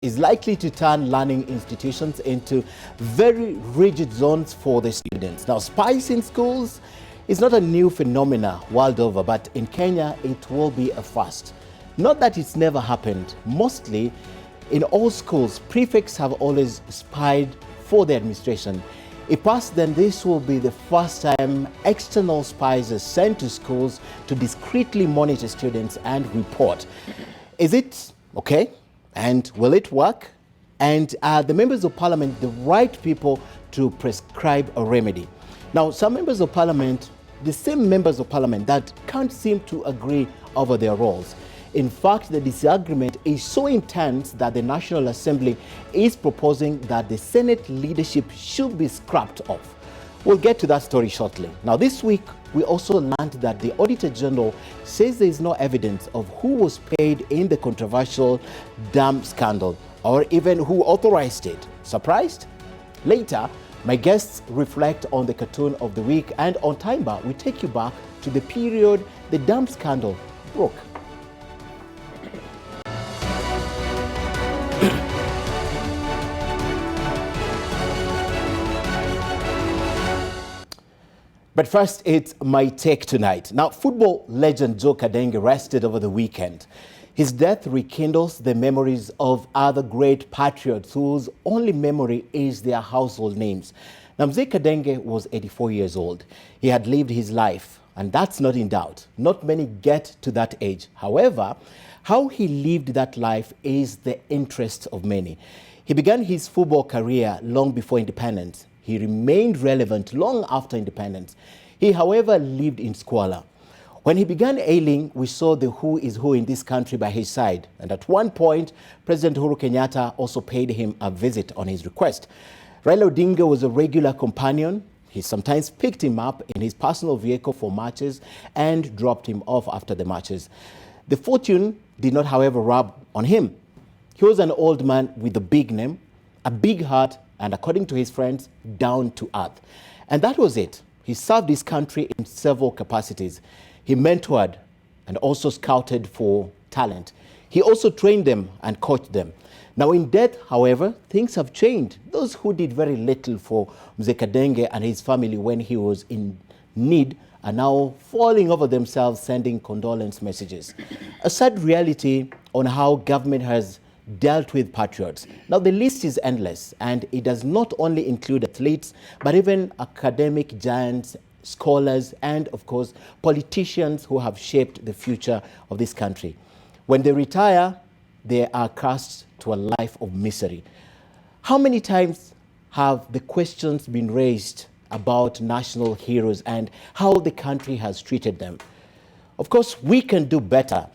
is likely to turn learning institutions into very rigid zones for the students. Now, spies in schools is not a new phenomenon world over, but in Kenya, it will be a first. Not that it's never happened. Mostly, in all schools, prefects have always spied for the administration. If passed, then this will be the first time external spies are sent to schools to discreetly monitor students and report. Is it okay? And will it work? And are the members of parliament the right people to prescribe a remedy? Now, some members of parliament, the same members of parliament that can't seem to agree over their roles. In fact, the disagreement is so intense that the National Assembly is proposing that the Senate leadership should be scrapped off. We'll get to that story shortly. Now, this week, we also learned that the Auditor General says there is no evidence of who was paid in the controversial dam scandal or even who authorized it. Surprised? Later, my guests reflect on the cartoon of the week, and on Sidebar, we take you back to the period the dam scandal broke. But first, it's my take tonight. Now, football legend Joe Kadenge rested over the weekend. His death rekindles the memories of other great patriots whose only memory is their household names. Now, Mzee Kadenge was 84 years old. He had lived his life, and that's not in doubt. Not many get to that age. However, how he lived that life is the interest of many. He began his football career long before independence. He remained relevant long after independence. He, however, lived in squalor. When he began ailing, we saw the who is who in this country by his side. And at one point, President Uhuru Kenyatta also paid him a visit on his request. Raila Odinga was a regular companion. He sometimes picked him up in his personal vehicle for matches and dropped him off after the matches. The fortune did not, however, rub on him. He was an old man with a big name, a big heart, and according to his friends, down to earth. And that was it. He served his country in several capacities. He mentored and also scouted for talent. He also trained them and coached them. Now in death, however, things have changed. Those who did very little for Mzee Kadenge and his family when he was in need are now falling over themselves, sending condolence messages. A sad reality on how government has dealt with patriots. Now the list is endless, and it does not only include athletes, but even academic giants, scholars, and of course, politicians who have shaped the future of this country. When they retire, they are cast to a life of misery. How many times have the questions been raised about national heroes and how the country has treated them? Of course, we can do better.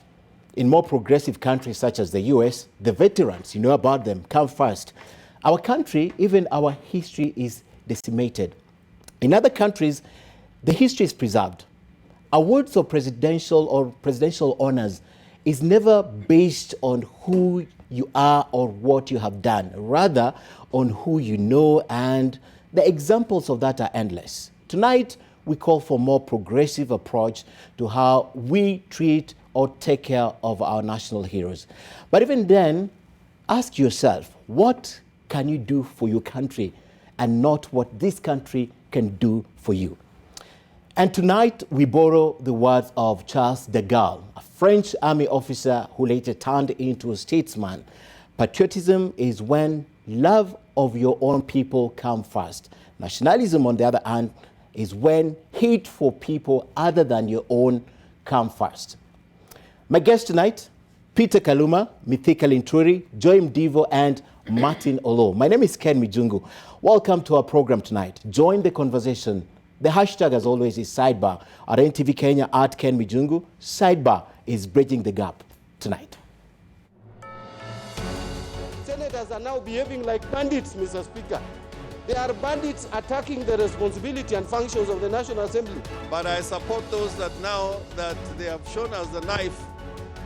In more progressive countries such as the US, the veterans, you know about them, come first. Our country, even our history is decimated. In other countries, the history is preserved. Awards of presidential honors is never based on who you are or what you have done, rather on who you know, and the examples of that are endless. Tonight, we call for a more progressive approach to how we treat or take care of our national heroes. But even then, ask yourself, what can you do for your country and not what this country can do for you? And tonight, we borrow the words of Charles de Gaulle, a French army officer who later turned into a statesman. Patriotism is when love of your own people comes first. Nationalism, on the other hand, is when hate for people other than your own comes first. My guests tonight, Peter Kaluma, Mithika Linturi, Joy Mdivo, and Martin Olo. My name is Ken Mijungu. Welcome to our program tonight. Join the conversation. The hashtag, as always, is Sidebar. At NTV Kenya, at Ken Mijungu. Sidebar is bridging the gap tonight. Senators are now behaving like bandits, Mr. Speaker. They are bandits attacking the responsibility and functions of the National Assembly. But I support those that now that they have shown us the knife,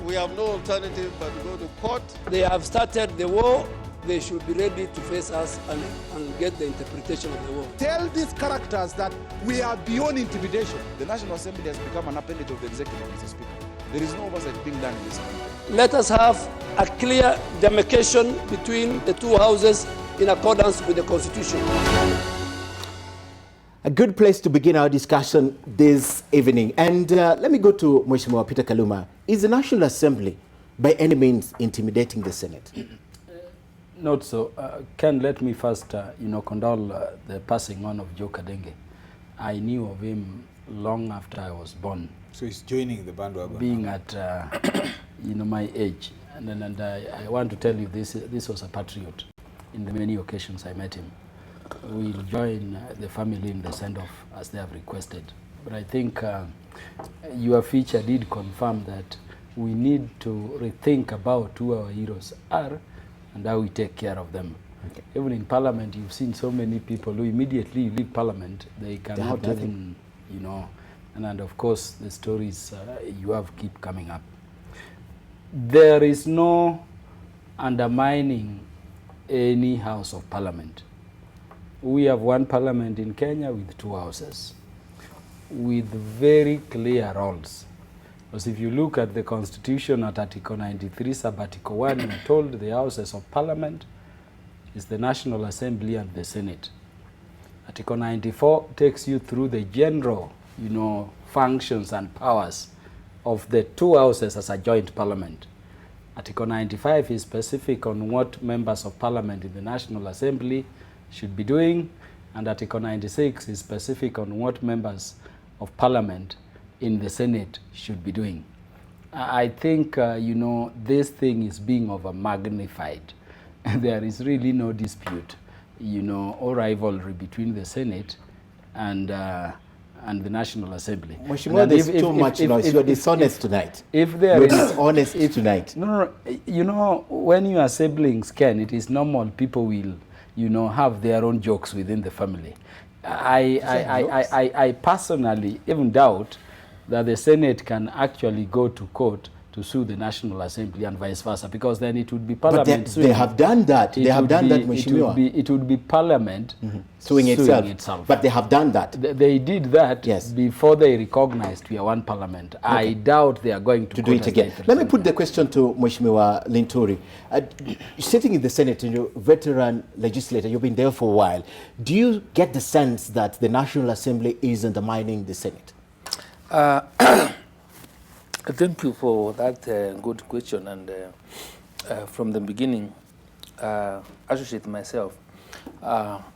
we have no alternative but to go to court. They have started the war. They should be ready to face us and get the interpretation of the war. Tell these characters that we are beyond intimidation. The National Assembly has become an appendage of the executive, Mr. Speaker. There is no oversight being done in this country. Let us have a clear demarcation between the two houses in accordance with the Constitution. A good place to begin our discussion this evening. And let me go to Mheshimiwa Peter Kaluma. Is the National Assembly by any means intimidating the Senate? Not so. Ken, let me first, condole the passing on of Joe Kadenge. I knew of him long after I was born. So he's joining the bandwagon. Being at, my age. And I want to tell you this was a patriot. In the many occasions I met him. We'll join the family in the send-off as they have requested. But I think your feature did confirm that we need to rethink about who our heroes are and how we take care of them. Okay. Even in Parliament, you've seen so many people who immediately leave Parliament, they cannot even, and of course the stories you have keep coming up. There is no undermining any House of Parliament. We have one Parliament in Kenya with two houses, with very clear roles. Because if you look at the Constitution at Article 93, Sub-Article 1, you're told the Houses of Parliament is the National Assembly and the Senate. Article 94 takes you through the general, functions and powers of the two houses as a joint parliament. Article 95 is specific on what members of Parliament in the National Assembly should be doing, and Article 96 is specific on what members of Parliament in the Senate should be doing. I think, this thing is being over-magnified. There is really no dispute, or rivalry between the Senate and the National Assembly. Mheshimiwa, there's too much noise. You're dishonest tonight. If there You're is dishonest tonight. No, when you are siblings, Ken, it is normal. People will, have their own jokes within the family. I personally even doubt that the Senate can actually go to court to sue the National Assembly and vice versa, because then it would be Parliament But they have done that. They have done that, Mheshimiwa. It would be Parliament suing itself. But they have done that. They did that yes. before they recognized we are one Parliament. Okay. I doubt they are going to do it again. Let me put the question to Mheshimiwa Linturi. Sitting in the Senate, you're a veteran legislator, you've been there for a while. Do you get the sense that the National Assembly is undermining the Senate? Thank you for that good question, and from the beginning, associate myself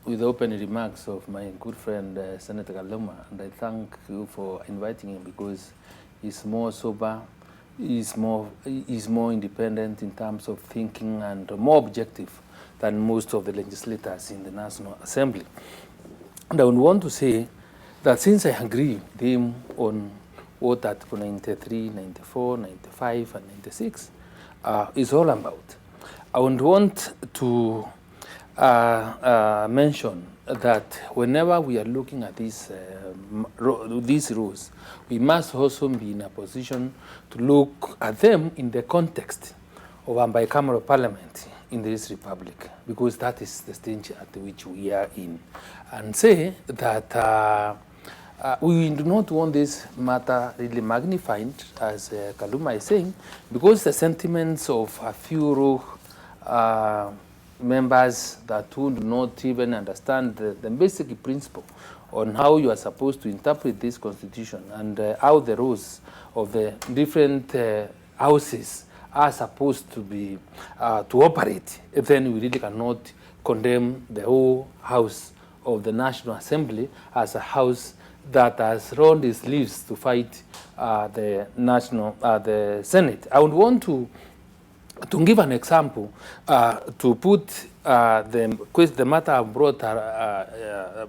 with the opening remarks of my good friend Senator Kaluma, and I thank you for inviting him because he's more sober, he's more independent in terms of thinking, and more objective than most of the legislators in the National Assembly. And I would want to say that since I agree with him on what Article 93, 94, 95, and 96 is all about, I would want to mention that whenever we are looking at these rules, we must also be in a position to look at them in the context of a bicameral parliament in this republic, because that is the stage at which we are in, and say that we do not want this matter really magnified, as Kaluma is saying, because the sentiments of a few members that who do not even understand the basic principle on how you are supposed to interpret this constitution and how the rules of the different houses are supposed to be to operate, then we really cannot condemn the whole house of the National Assembly as a house that has rolled its sleeves to fight the Senate. I would want to give an example to put the matter I brought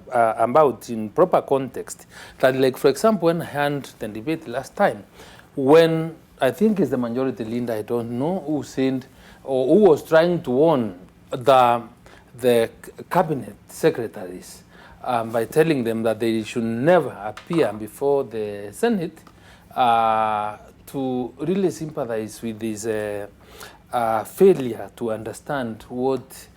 about in proper context. That, like, for example, when I had the debate last time, when I think it's the majority leader, I don't know, who said, or who was trying to warn the cabinet secretaries by telling them that they should never appear before the Senate to really sympathize with this failure to understand what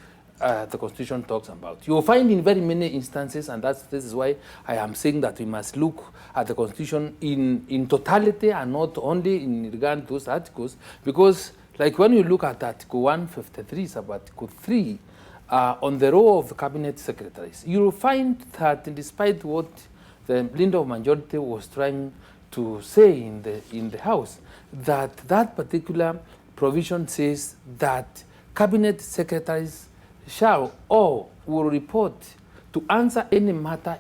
the Constitution talks about. You will find in very many instances, and this is why I am saying that we must look at the Constitution in totality and not only in regard to those articles, because like when you look at Article 153, sub-Article 3, on the role of the cabinet secretaries, you will find that despite what the leader of majority was trying to say in the House, that particular provision says that cabinet secretaries shall or will report to answer any matter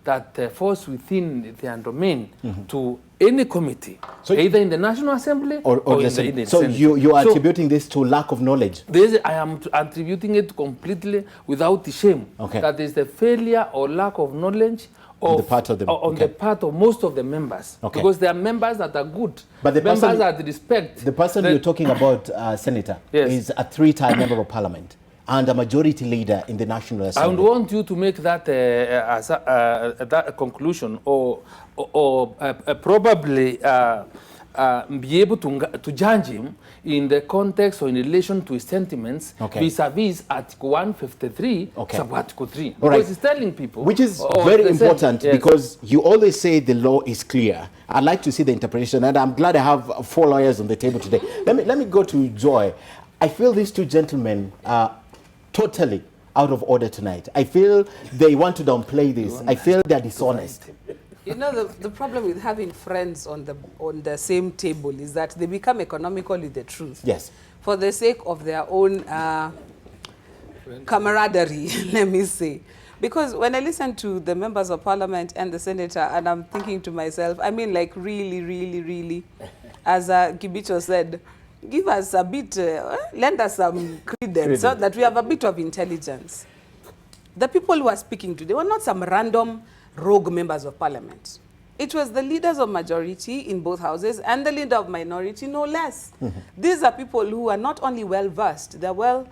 that falls within their domain to any committee, so either in the National Assembly or in the Senate. So you are attributing this to lack of knowledge? I am attributing it completely without shame. Okay. That is the failure or lack of knowledge on the part of most of the members. Okay. Because there are members that are good, but the members that respect. The person you're talking about, Senator, is a 3-time member of Parliament and a majority leader in the National Assembly. I would want you to make that that conclusion, or probably be able to judge him in the context or in relation to his sentiments vis-a-vis Article 153, sub-Article 3. Because he's telling people... Which is very important because you always say the law is clear. I'd like to see the interpretation, and I'm glad I have 4 lawyers on the table today. Let me go to Joy. I feel these 2 gentlemen are totally out of order tonight. I feel they want to downplay this. I feel they're dishonest. You know, the problem with having friends on the same table is that they become economical with the truth. Yes. For the sake of their own camaraderie, let me say. Because when I listen to the members of Parliament and the Senator, and I'm thinking to myself, I mean, like, really, really, really, as Kibicho said, give us a bit, lend us some credence so that we have a bit of intelligence. The people who are speaking today were not some random rogue members of Parliament. It was the leaders of majority in both houses and the leader of minority, no less. These are people who are not only well-versed, they're well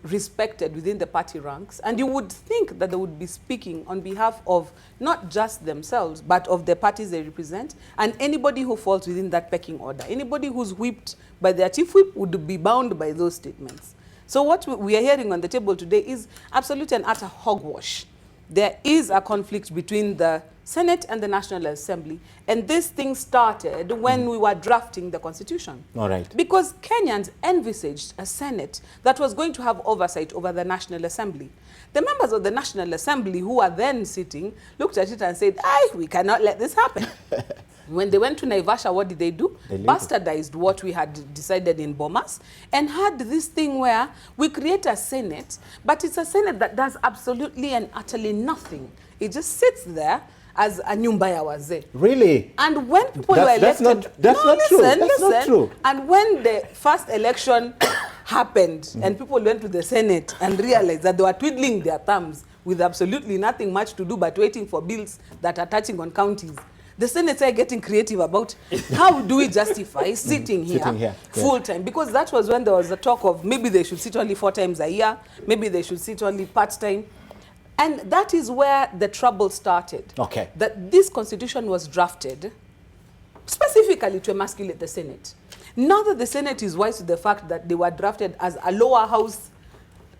respected within the party ranks, and you would think that they would be speaking on behalf of not just themselves, but of the parties they represent, and anybody who falls within that pecking order. Anybody who's whipped by their chief whip would be bound by those statements. So what we are hearing on the table today is absolute and utter hogwash. There is a conflict between the Senate and the National Assembly, and this thing started when we were drafting the Constitution. All right. Because Kenyans envisaged a Senate that was going to have oversight over the National Assembly. The members of the National Assembly who were then sitting looked at it and said, we cannot let this happen. When they went to Naivasha, what did they do? They bastardized what we had decided in Bomas and had this thing where we create a Senate, but it's a Senate that does absolutely and utterly nothing. It just sits there as a nyumba ya wazee. Really? And when people were elected... That's not true. And when the first election happened and people went to the Senate and realized that they were twiddling their thumbs with absolutely nothing much to do but waiting for bills that are touching on counties, the Senate are getting creative about how do we justify sitting here full-time. Because that was when there was a talk of maybe they should sit only 4 times a year, maybe they should sit only part-time. And that is where the trouble started. Okay. That this constitution was drafted specifically to emasculate the Senate. Now that the Senate is wise to the fact that they were drafted as a lower house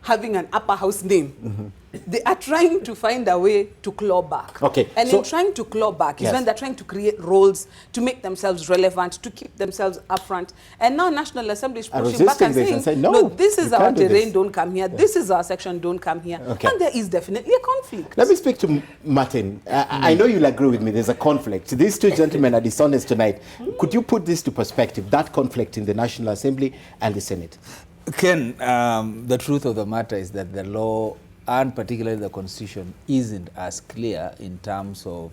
having an upper house name, they are trying to find a way to claw back. Okay. And in trying to claw back is when they're trying to create roles to make themselves relevant, to keep themselves upfront. And now National Assembly is pushing back and saying, no, this is our terrain, don't come here. This is our section, don't come here. Okay. And there is definitely a conflict. Let me speak to Martin. I know you'll agree with me, there's a conflict. These 2 gentlemen are dishonest tonight. Could you put this to perspective, that conflict in the National Assembly and the Senate? Ken, the truth of the matter is that the law, and particularly the Constitution, isn't as clear in terms of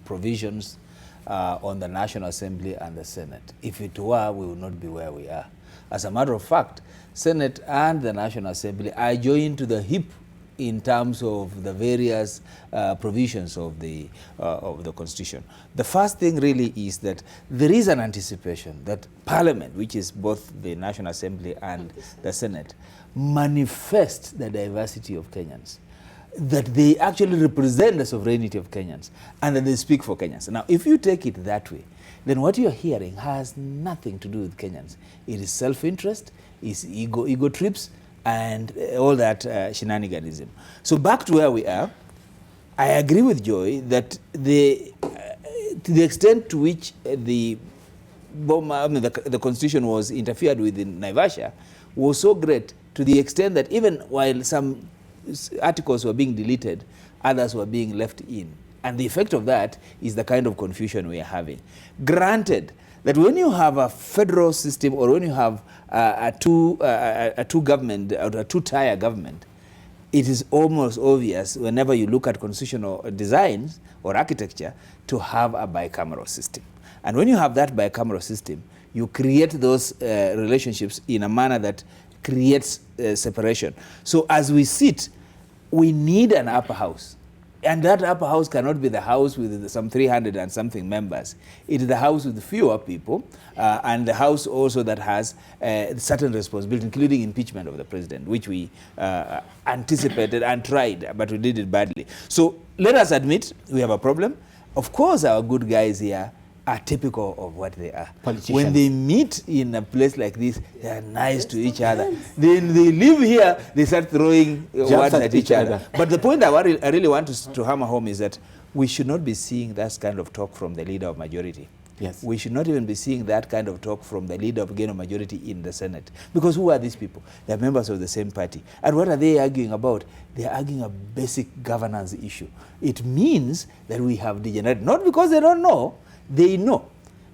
provisions on the National Assembly and the Senate. If it were, we would not be where we are. As a matter of fact, Senate and the National Assembly are joined to the hip in terms of the various provisions of the Constitution. The first thing really is that there is an anticipation that Parliament, which is both the National Assembly and the Senate, manifest the diversity of Kenyans, that they actually represent the sovereignty of Kenyans, and that they speak for Kenyans. Now, if you take it that way, then what you're hearing has nothing to do with Kenyans. It is self-interest, it's ego trips, and all that shenaniganism. So back to where we are, I agree with Joy that to the extent to which the constitution was interfered with in Naivasha was so great, to the extent that even while some articles were being deleted, others were being left in. And the effect of that is the kind of confusion we are having. Granted that when you have a federal system, or when you have a two-government or a two-tier government, it is almost obvious whenever you look at constitutional designs or architecture to have a bicameral system. And when you have that bicameral system, you create those relationships in a manner that creates separation. So as we sit, we need an upper house. And that upper house cannot be the house with some 300 and something members. It is the house with fewer people, and the house also that has certain responsibility, including impeachment of the president, which we anticipated and tried, but we did it badly. So let us admit we have a problem. Of course, our good guys here are typical of what they are. Politicians. When they meet in a place like this, they are nice to each other. Then they live here, they start throwing words at each other. But the point I really want to hammer home is that we should not be seeing that kind of talk from the leader of majority. Yes. We should not even be seeing that kind of talk from the leader of gain of majority in the Senate. Because who are these people? They are members of the same party. And what are they arguing about? They are arguing a basic governance issue. It means that we have degenerated. Not because they don't know, they know,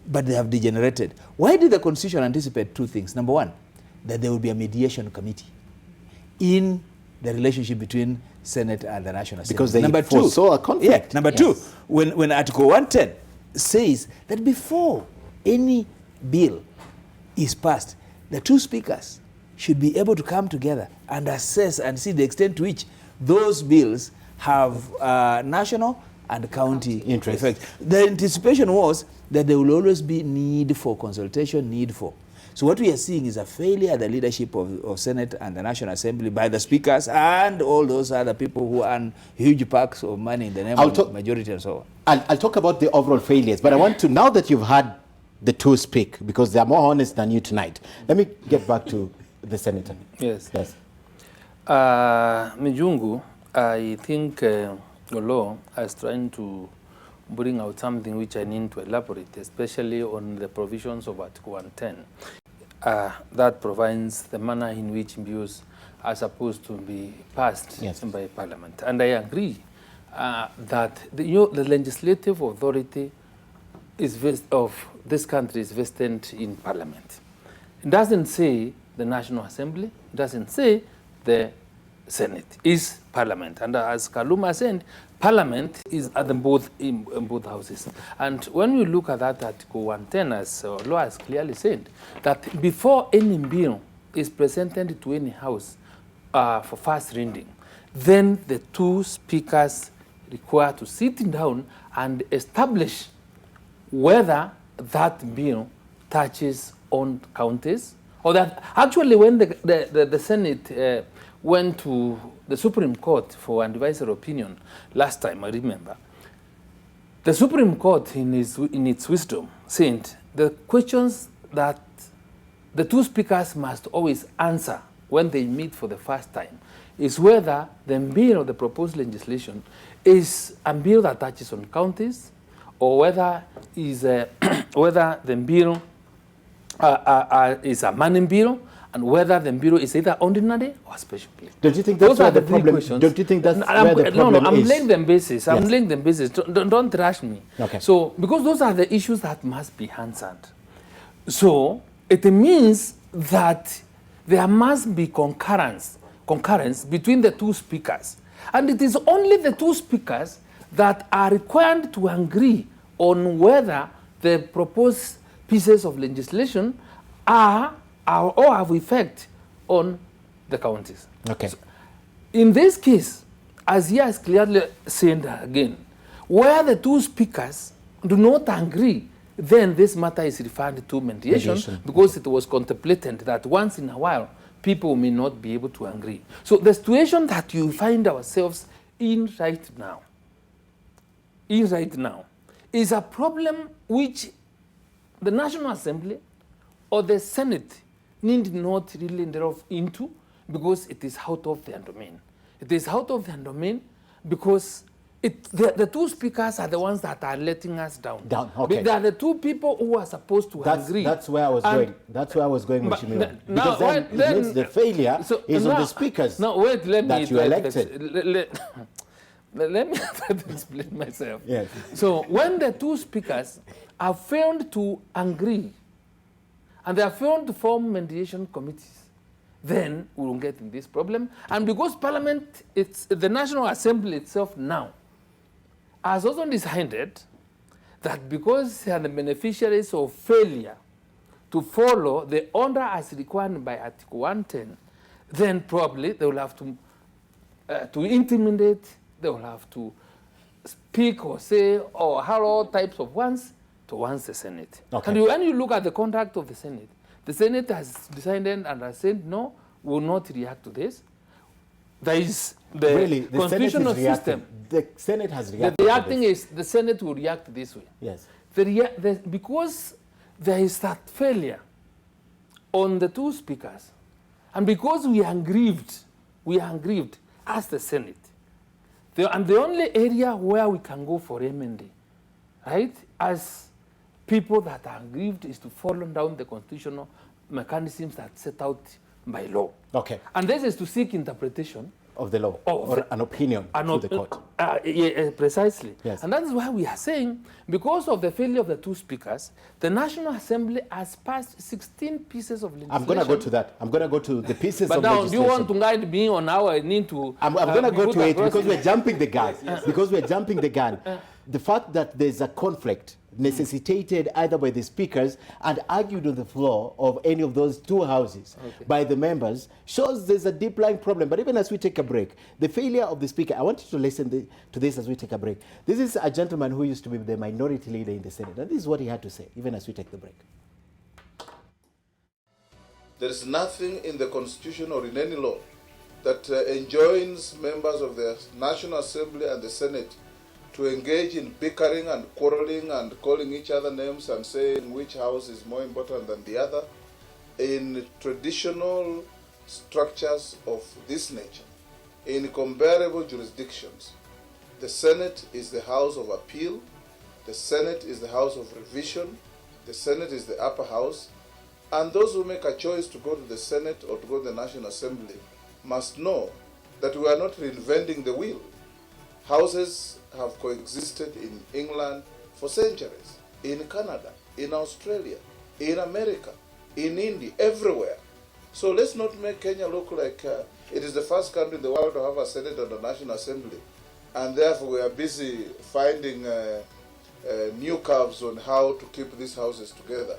but they have degenerated. Why did the Constitution anticipate two things? Number one, that there will be a mediation committee in the relationship between Senate and the National Assembly. Because they number foresaw a conflict. Yeah, number two, when Article 110 says that before any bill is passed, the two speakers should be able to come together and assess and see the extent to which those bills have national and county interest. effect. The anticipation was that there will always be need for consultation, So what we are seeing is a failure at the leadership of Senate and the National Assembly by the speakers and all those other people who earn huge packs of money in the name of majority and so on. I'll talk about the overall failures, but I want to, now that you've had the two speak, because they're more honest than you tonight, let me get back to the senator. Yes. Yes. Mijungu, I think the law is trying to bring out something which I need to elaborate, especially on the provisions of Article 110 that provides the manner in which bills are supposed to be passed by Parliament. And I agree that the legislative authority of this country is vested in Parliament. It doesn't say the National Assembly, it doesn't say the Senate, is Parliament. And as Kaluma said, Parliament is at in both houses. And when we look at that Article 110, as law has clearly said, that before any bill is presented to any house for first reading, then the two speakers require to sit down and establish whether that bill touches on counties, or that actually when the Senate went to the Supreme Court for advisory opinion last time, I remember, the Supreme Court in its wisdom said the questions that the two speakers must always answer when they meet for the first time is whether the bill or the proposed legislation is a bill that touches on counties, or whether whether the bill is a money bill, and whether the bill is either ordinary or special bill. Don't you think that's where the problem? Don't you think that's where the problem is? No, I'm laying them basis. I'm laying them basis. Don't rush me. Okay. So because those are the issues that must be answered. So it means that there must be concurrence between the two speakers, and it is only the two speakers that are required to agree on whether the proposed pieces of legislation are or have effect on the counties. Okay. So in this case, as he has clearly said again, where the two speakers do not agree, then this matter is referred to mediation, because it was contemplated that once in a while people may not be able to agree. So the situation that you find ourselves in right now is a problem which the National Assembly or the Senate need not really delve into, because it is out of their domain. It is out of their domain because the two speakers are the ones that are letting us down. Okay. They are the two people who are supposed to agree. That's where I was going. That's where I was going with Shimiro. Because then it means the failure is on the speakers that you elected. Let me try to explain myself. Yes. So when the two speakers have failed to agree and they have failed to form mediation committees, then we will get in this problem. And because Parliament, the National Assembly itself now, has also decided that because they are the beneficiaries of failure to follow the order as required by Article 110, then probably they will have to intimidate, they will have to speak or say or all types of ones towards the Senate. Okay. And when you look at the conduct of the Senate has decided and has said, no, we will not react to this. There is the constitutional system. The Senate has reacted. The reacting is the Senate will react this way. Yes. Because there is that failure on the two speakers, and because we are aggrieved as the Senate, and the only area where we can go for M&A, right, as people that are aggrieved is to follow down the constitutional mechanisms that set out by law. Okay. And this is to seek interpretation of the law or an opinion to the court. Precisely. Yes. And that is why we are saying, because of the failure of the two speakers, the National Assembly has passed 16 pieces of legislation. I'm going to go to that. I'm going to go to the pieces of legislation. But now, do you want to guide me on how I need to... I'm going to go to it because we're jumping the gun. Because we're jumping the gun. The fact that there's a conflict necessitated either by the speakers and argued on the floor of any of those two houses by the members shows there's a deep-lying problem. But even as we take a break, the failure of the speaker, I want you to listen to this as we take a break. This is a gentleman who used to be the minority leader in the Senate, and this is what he had to say, even as we take the break. There is nothing in the Constitution or in any law that enjoins members of the National Assembly and the Senate to engage in bickering and quarreling and calling each other names and saying which house is more important than the other. In traditional structures of this nature, in comparable jurisdictions, the Senate is the house of appeal, the Senate is the house of revision, the Senate is the upper house, and those who make a choice to go to the Senate or to go to the National Assembly must know that we are not reinventing the wheel. Houses have coexisted in England for centuries, in Canada, in Australia, in America, in India, everywhere. So let's not make Kenya look like it is the first country in the world to have a Senate and a National Assembly, and therefore we are busy finding new curves on how to keep these houses together.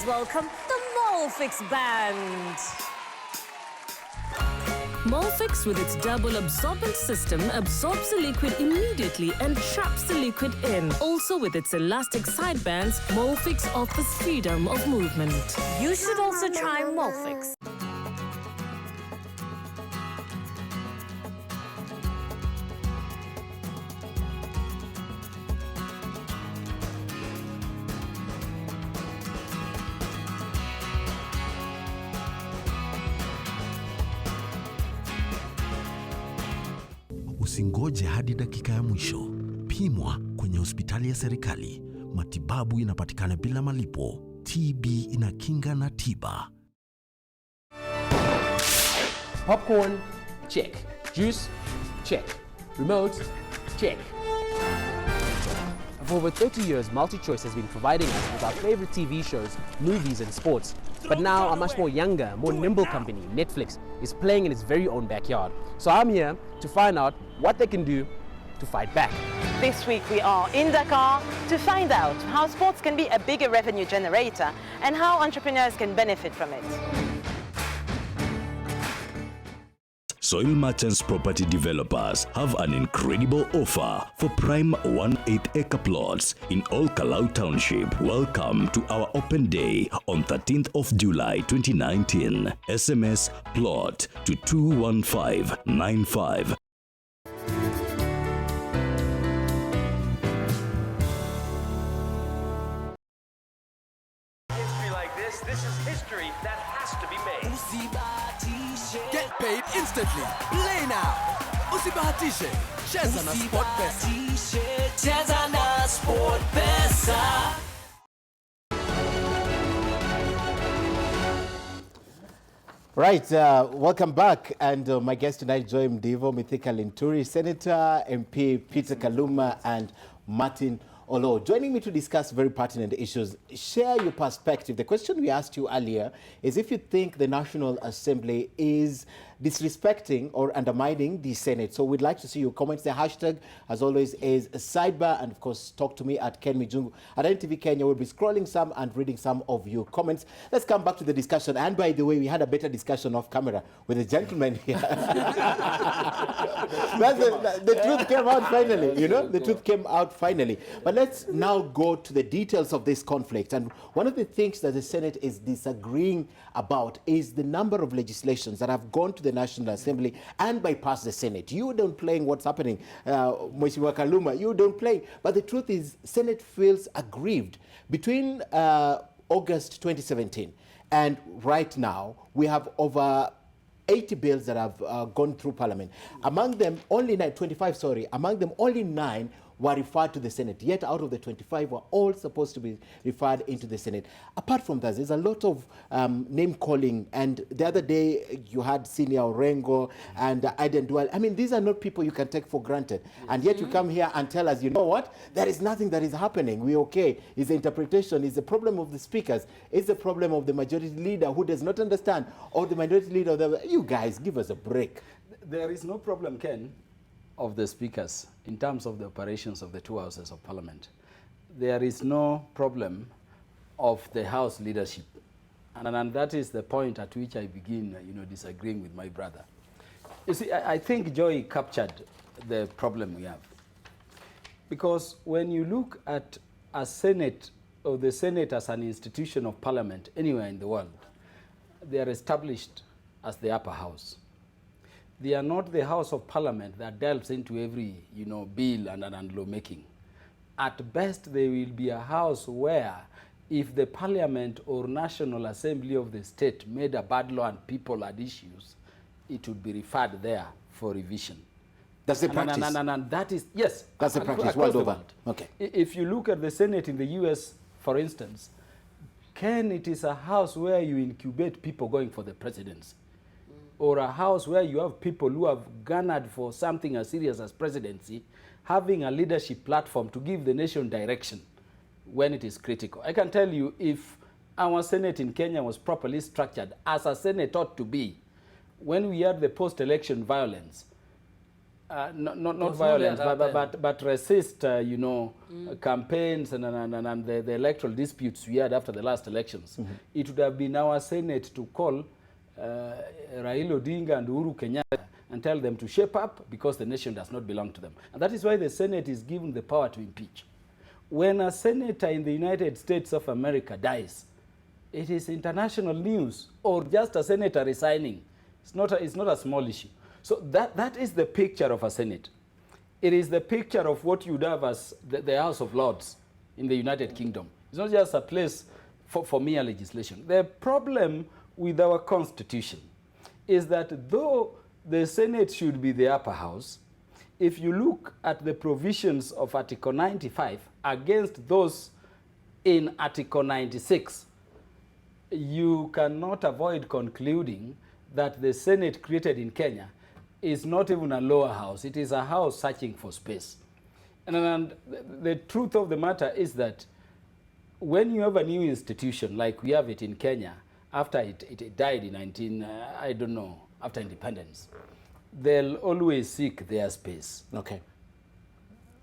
Welcome the Molfix Band. Molfix, with its double absorbent system, absorbs the liquid immediately and traps the liquid in. Also, with its elastic side bands, Molfix offers freedom of movement. You should also try Molfix. Usingoje hadi dakika ya mwisho. Pimwa kwenye hospitali ya serikali. Matibabu inapatikana bila malipo. TB inakinga na tiba. Popcorn, check. Juice, check. Remote, check. For over 30 years, MultiChoice has been providing us with our favorite TV shows, movies and sports, But now a much more younger, more nimble company, Netflix, is playing in its very own backyard. So I'm here to find out what they can do to fight back. This week we are in Dakar to find out how sports can be a bigger revenue generator and how entrepreneurs can benefit from it. Soil Merchants Property Developers have an incredible offer for prime 1/8-acre plots in Old Kalau Township. Welcome to our open day on 13th of July 2019. SMS plot to 21595. History like this is history that has to be made. Get paid instantly. Play now. Usibahatishe. Cheza na SportPesa. Cheza na SportPesa. Right, welcome back. And my guest tonight, Joy Mdivo, Mithika Linturi, Senator, MP Peter Kaluma, and Martin Olo, joining me to discuss very pertinent issues. Share your perspective. The question we asked you earlier is if you think the National Assembly is disrespecting or undermining the Senate. So we'd like to see your comments. The hashtag, as always, is Sidebar. And of course, talk to me at Ken Mijungu. At NTV Kenya, we'll be scrolling some and reading some of your comments. Let's come back to the discussion. And by the way, we had a better discussion off camera with the gentleman here. The truth came out finally, you know, the truth came out finally. But let's now go to the details of this conflict. And one of the things that the Senate is disagreeing about is the number of legislations that have gone to the National Assembly and bypassed the Senate. You don't play what's happening, Mheshimiwa Kaluma, you don't play. But the truth is, Senate feels aggrieved. Between August 2017 and right now, we have over 80 bills that have gone through Parliament. Among them, only 9 were referred to the Senate. Yet out of the 25 were all supposed to be referred into the Senate. Apart from that, there's a lot of name calling. And the other day, you had Senior Orengo and Aiden Dual. I mean, these are not people you can take for granted. And yet you come here and tell us, you know what? There is nothing that is happening. We're okay. It's the interpretation. It's the problem of the speakers. It's the problem of the majority leader who does not understand. Or the minority leader. You guys, give us a break. There is no problem, Ken, of the speakers in terms of the operations of the two houses of Parliament. There is no problem of the House leadership. And that is the point at which I begin, disagreeing with my brother. You see, I think Joy captured the problem we have. Because when you look at a Senate, or the Senate as an institution of Parliament anywhere in the world, they are established as the upper house. They are not the House of Parliament that delves into every, bill and lawmaking. At best, they will be a house where if the Parliament or National Assembly of the state made a bad law and people had issues, it would be referred there for revision. That's the practice? And that is, yes. That's the practice world over. Okay. If you look at the Senate in the US, for instance, Ken, it is a house where you incubate people going for the presidency. Or a house where you have people who have garnered for something as serious as presidency, having a leadership platform to give the nation direction when it is critical. I can tell you, if our Senate in Kenya was properly structured, as a Senate ought to be, when we had the post-election violence, not violence, but resist, campaigns and the electoral disputes we had after the last elections, it would have been our Senate to call Raila Odinga and Uhuru Kenyatta and tell them to shape up because the nation does not belong to them. And that is why the Senate is given the power to impeach. When a senator in the United States of America dies, it is international news, or just a senator resigning. It's not a small issue. So that is the picture of a Senate. It is the picture of what you'd have as the House of Lords in the United Kingdom. It's not just a place for mere legislation. The problem with our Constitution is that though the Senate should be the upper house, if you look at the provisions of Article 95 against those in Article 96, you cannot avoid concluding that the Senate created in Kenya is not even a lower house. It is a house searching for space. And the truth of the matter is that when you have a new institution like we have it in Kenya, after it died in I don't know, after independence, they'll always seek their space. Okay.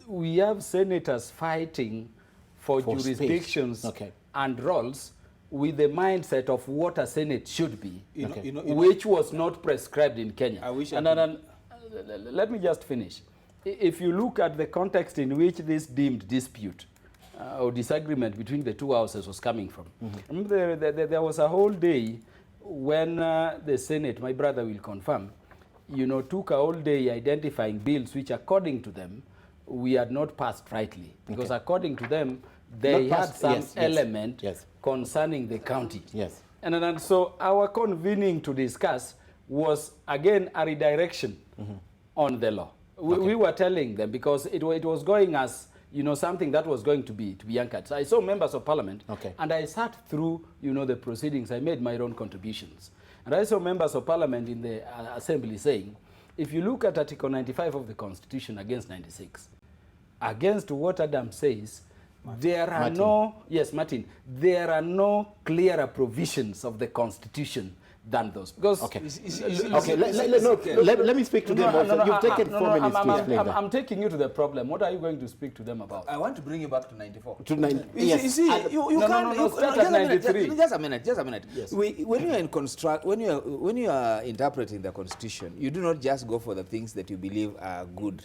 We have senators fighting for jurisdictions and roles with the mindset of what a Senate should be, which was not prescribed in Kenya. I wish let me just finish. If you look at the context in which this deemed dispute or disagreement between the two houses was coming from, there was a whole day when the Senate, my brother will confirm, took a whole day identifying bills which, according to them, we had not passed rightly. Because according to them, they had some element concerning the county. Yes. And so our convening to discuss was, again, a redirection on the law. We were telling them, because it was going as, something that was going to be anchored. So I saw members of parliament, and I sat through, the proceedings. I made my own contributions. And I saw members of parliament in the assembly saying, if you look at Article 95 of the Constitution against 96, against what Adam says, there are there are no clearer provisions of the Constitution than those. Because let me speak to them also. You've taken 4 minutes to explain that. I'm taking you to the problem. What are you going to speak to them about? I want to bring you back to 94. Yes. You see, you can't start at 93. Just a minute. Yes. When you are interpreting the Constitution, you do not just go for the things that you believe are good.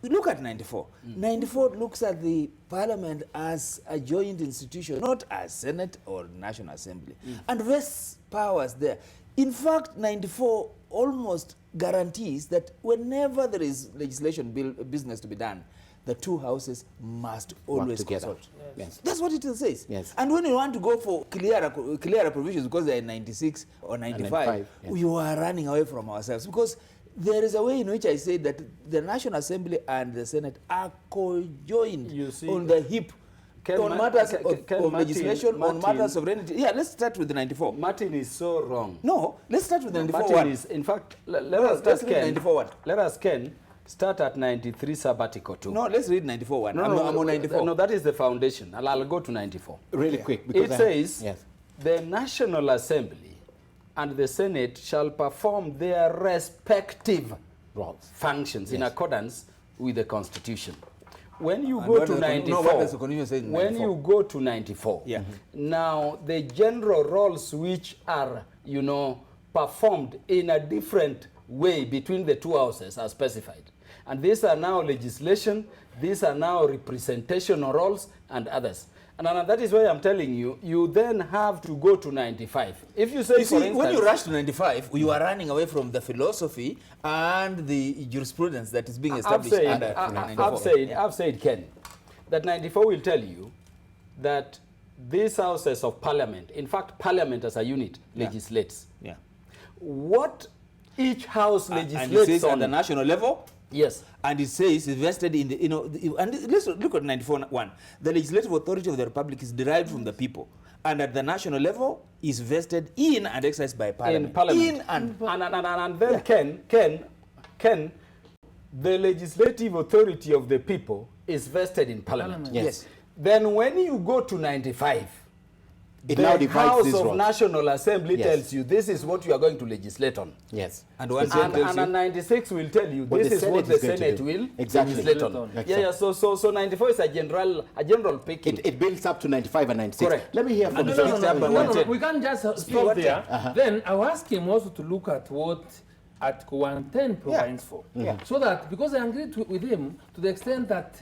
Look at 94. 94 looks at the Parliament as a joint institution, not as Senate or National Assembly, and vests powers there. In fact, 94 almost guarantees that whenever there is legislation business to be done, the two houses must always consult. Yes. That's what it says. Yes. And when you want to go for clearer provisions because they're in 96 or 95, you are running away from ourselves, because there is a way in which I say that the National Assembly and the Senate are co-joined on the hip on matters of legislation, on matters of sovereignty. Yeah, let's start with the 94. Martin is so wrong. No, let's start with the 94 Martin one. Is, in fact, let us start, Ken. 94 one. Let us, Ken, start at 93 sub-article 2. No, let's read 94 one. I'm on 94. No, that is the foundation. I'll go to 94. Really quick. Because it says, the National Assembly and the Senate shall perform their respective functions in accordance with the Constitution. When you go to 94, now the general roles which are, performed in a different way between the two houses are specified. And these are now legislation, these are now representational roles and others. And that is why I'm telling you, you then have to go to 95. If you say, for instance, when you rush to 95, you are running away from the philosophy and the jurisprudence that is being established under 94. I've said, Ken, that 94 will tell you that these houses of parliament, in fact, parliament as a unit, legislates. Yeah. What each house legislates and it says on the national level. Yes. And it says it's vested in the, and let's look at 94.1. The legislative authority of the Republic is derived from the people. And at the national level is vested in and exercised by Parliament. In Parliament. In and then, Ken, the legislative authority of the people is vested in Parliament. Yes. Then when you go to 95, it now the divides House these of roles. National Assembly tells you this is what you are going to legislate on. Yes. And 96 will tell you this is what the Senate will legislate on. Yeah. So 94 is a general picking. It builds up to 95 and 96. Correct. Let me hear from No, we can't just stop there. Then I will ask him also to look at what Article 110 provides for. So that, because I agreed with him to the extent that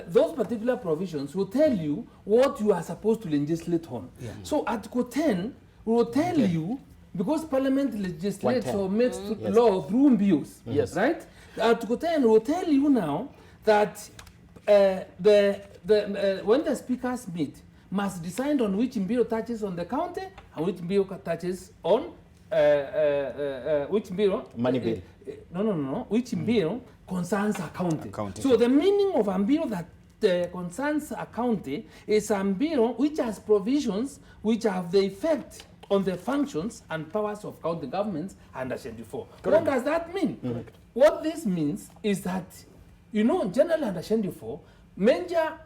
those particular provisions will tell you what you are supposed to legislate on. So Article 10 will tell you, because Parliament legislates or makes law through bills, right? Article 10 will tell you now that when the speakers meet, must decide on which bill touches on the county and which bill touches on which bill? Money bill. No. Which bill concerns a county. So the meaning of a bill that concerns a county is a bill which has provisions which have the effect on the functions and powers of county governments under Schedule 4. What does that mean? Correct. What this means is that, generally under Schedule 4, major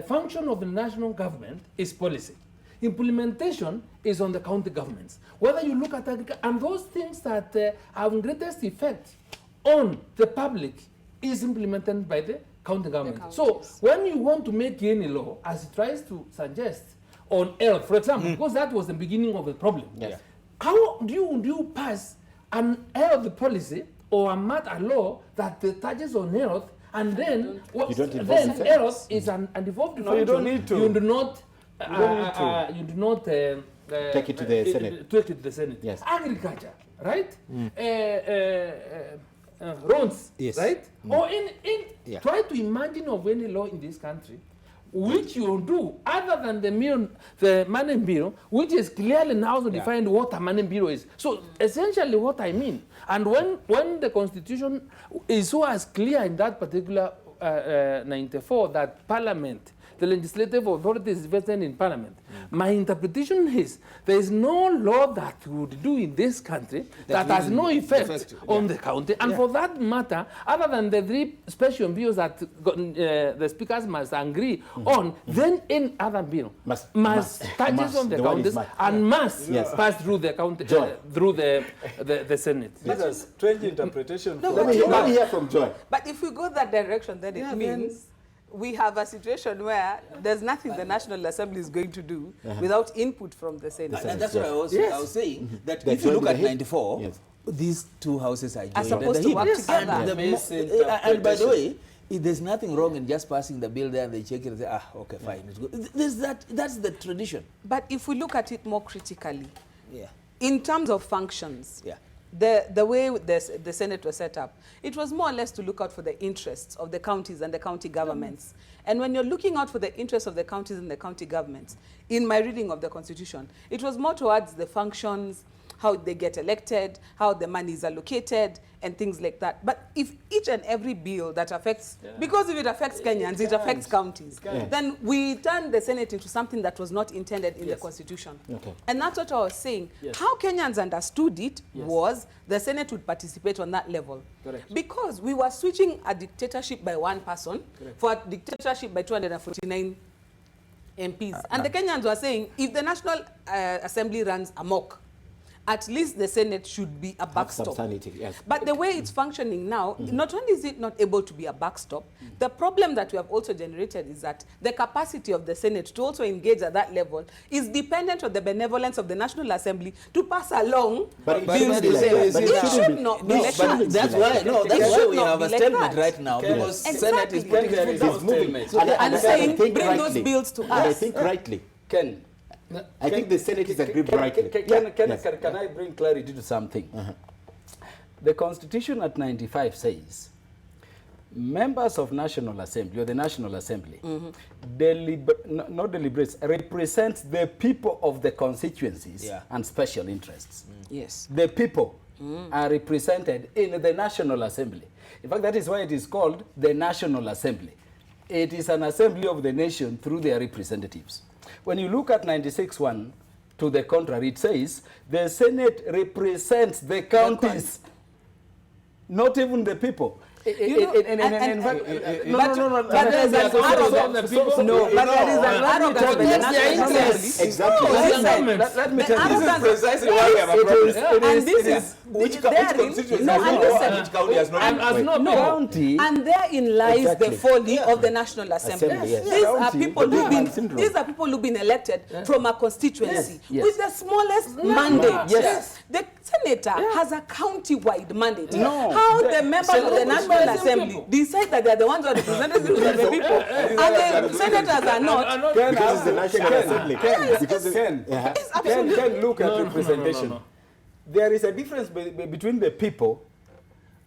function of the national government is policy. Implementation is on the county governments. Whether you look at agriculture, and those things that have greatest effect on the public is implemented by the county government. So when you want to make any law, as it tries to suggest, on health, for example, because that was the beginning of the problem. Yes. How do you pass an health policy or a law that touches on health, and then health is an devolved function? No, you don't need to. You do not. You do not take it to the Senate. Take it to the Senate. Yes. Agriculture, right? Roads, yes. right? Or try to imagine of any law in this country which you do other than the money bureau, which is clearly now defined what a money bureau is. So essentially what I mean, and when the constitution is so as clear in that particular 94 that Parliament, the legislative authority is vested in Parliament. My interpretation is there is no law that would do in this country that has no effect on the county. And for that matter, other than the 3 special bills that the speakers must agree on, then any other bill must touch on the counties and must pass through the county, through the Senate. This is a strange interpretation. Let me hear from Joy. But if we go that direction, then it means we have a situation where there's nothing the National Assembly is going to do without input from the Senate. And that's what I was saying, that if you look at 94, these 2 houses are joined. Are supposed to work together. And by the way, there's nothing wrong in just passing the bill there and they check it and say, okay, fine, it's good. That's the tradition. But if we look at it more critically, in terms of functions, the way the Senate was set up, it was more or less to look out for the interests of the counties and the county governments. And when you're looking out for the interests of the counties and the county governments, in my reading of the Constitution, it was more towards the functions, how they get elected, how the money is allocated, and things like that. But if each and every bill that affects, because if it affects Kenyans, it affects counties, then we turn the Senate into something that was not intended in the Constitution. And that's what I was saying. How Kenyans understood it was the Senate would participate on that level. Because we were switching a dictatorship by 1 person for a dictatorship by 249 MPs. And the Kenyans were saying, if the National Assembly runs amok, at least the Senate should be a backstop. But the way it's functioning now, not only is it not able to be a backstop, the problem that we have also generated is that the capacity of the Senate to also engage at that level is dependent on the benevolence of the National Assembly to pass along bills to them. It should not be like that. That's why we have a stalemate right now, because the Senate is putting their foot down stalemate. And saying, bring those bills to us. I think rightly. Ken, I think the Senate is agreed rightly. Can I bring clarity to something? The Constitution at 95 says, members of National Assembly, or the National Assembly, not deliberates, represents the people of the constituencies and special interests. Yes. The people are represented in the National Assembly. In fact, that is why it is called the National Assembly. It is an assembly of the nation through their representatives. When you look at 96(1), to the contrary, it says the Senate represents the counties, not even the people. But there is an arrogance of the National Assembly. Exactly. Let me tell you. This is precisely why we have a problem. And this is which constituency has no county. And therein lies the folly of the National Assembly. These are people who've been elected from a constituency with the smallest mandate. The senator has a county-wide mandate. How the members of the National Assembly decide that they are the ones who are representatives of the people, and the senators are not. Because it's the National Assembly. Can look at representation. There is a difference between the people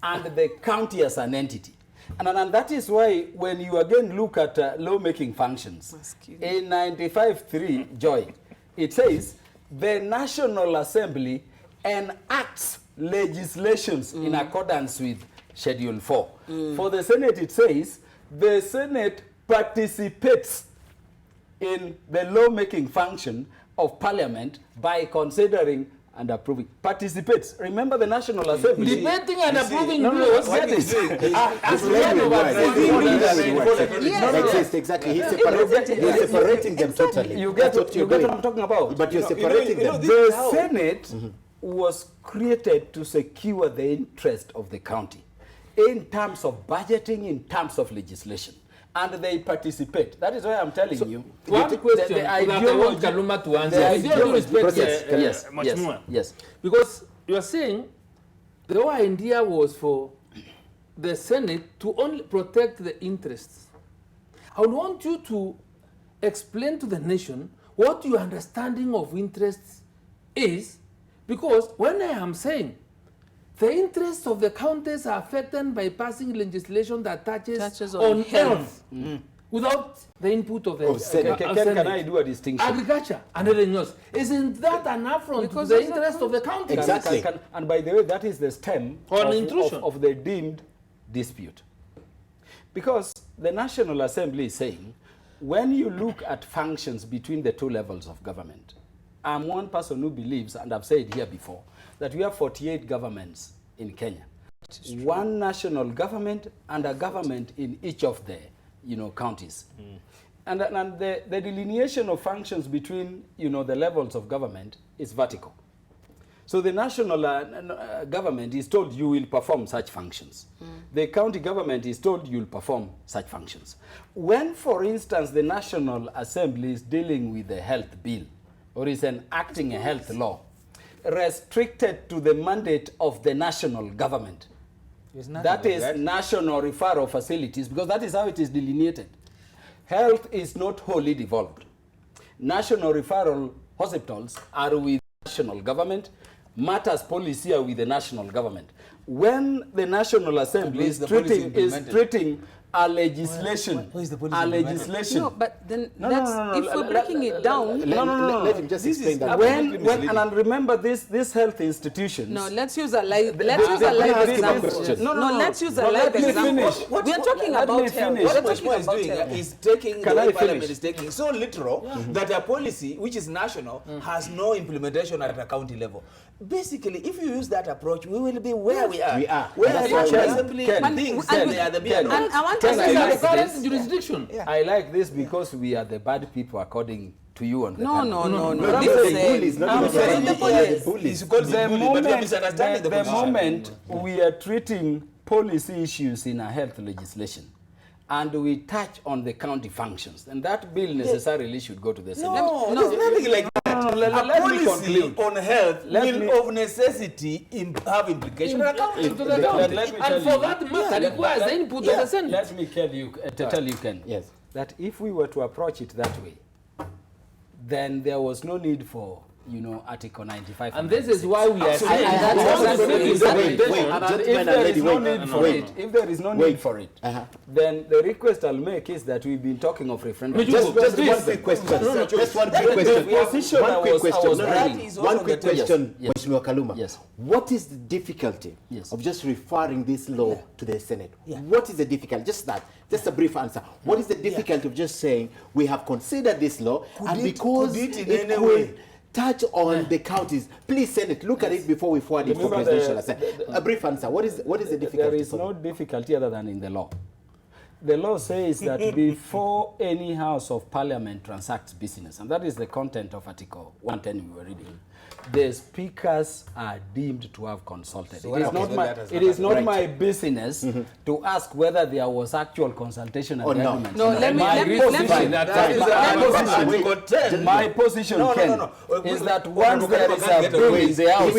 and the county as an entity. And that is why when you again look at lawmaking functions, in 95(3), Joy, it says the National Assembly enacts legislations in accordance with Schedule 4. For the Senate, it says the Senate participates in the lawmaking function of Parliament by considering and approving. Participates. Remember the National Assembly. Debating and approving laws. Exactly. He's separating them totally. You get what I'm talking about. But you're separating them. The Senate was created to secure the interest of the county in terms of budgeting, in terms of legislation. And they participate. That is why I'm telling you. One question that I want Kaluma to answer. With all due respect, yes. Because you are saying the whole idea was for the Senate to only protect the interests. I would want you to explain to the nation what your understanding of interests is, because when I am saying the interests of the counties are affected by passing legislation that touches on health without the input of the Senate. Can I do a distinction? Agriculture and everything else. Isn't that an affront to the interest of the county? Exactly. And by the way, that is the stem of the deemed dispute. Because the National Assembly is saying, when you look at functions between the two levels of government, I'm one person who believes, and I've said here before, that we have 48 governments in Kenya. One national government and a government in each of the counties. And the delineation of functions between the levels of government is vertical. So the national government is told you will perform such functions. The county government is told you will perform such functions. When, for instance, the National Assembly is dealing with a health bill or is enacting a health law, restricted to the mandate of the national government. That is national referral facilities, because that is how it is delineated. Health is not wholly devolved. National referral hospitals are with national government. Matters policy are with the national government. When the National Assembly is treating a legislation, No, but then if we're breaking it down. Let him just explain that. And remember this health institutions. No, let's use a live example. No, let's use a live example. We are talking about health. What Mheshimiwa is doing is taking the way Parliament is taking so literal that a policy which is national has no implementation at a county level. Basically, if you use that approach, we will be where we are. Where the National Assembly thinks that they are the beer. Jurisdiction. I like this because we are the bad people according to you on the No. The moment we are treating policy issues in a health legislation and we touch on the county functions, and that bill necessarily should go to the Senate. No, there's nothing like that. A policy on health will of necessity have implications on accounting to the county. And for that matter, requires the input of the Senate. Let me tell you, Ken, that if we were to approach it that way, then there was no need for Article 95. And this is why we are saying if there is no need for it, then the request I'll make is that we've been talking of referendum. Just one quick question. Just one quick question. One quick question, Mheshimiwa Kaluma. Yes. What is the difficulty of just referring this law to the Senate? What is the difficulty? Just that. Just a brief answer. What is the difficulty of just saying we have considered this law and because it could touch on the counties? Please, Senate, look at it before we forward it for presidential assent. A brief answer. What is the difficulty? There is no difficulty other than in the law. The law says that before any House of Parliament transacts business, and that is the content of Article 110 we were reading, the speakers are deemed to have consulted. So it is not my business to ask whether there was actual consultation and argument. My position, Ken, is that once there is a bill in the House,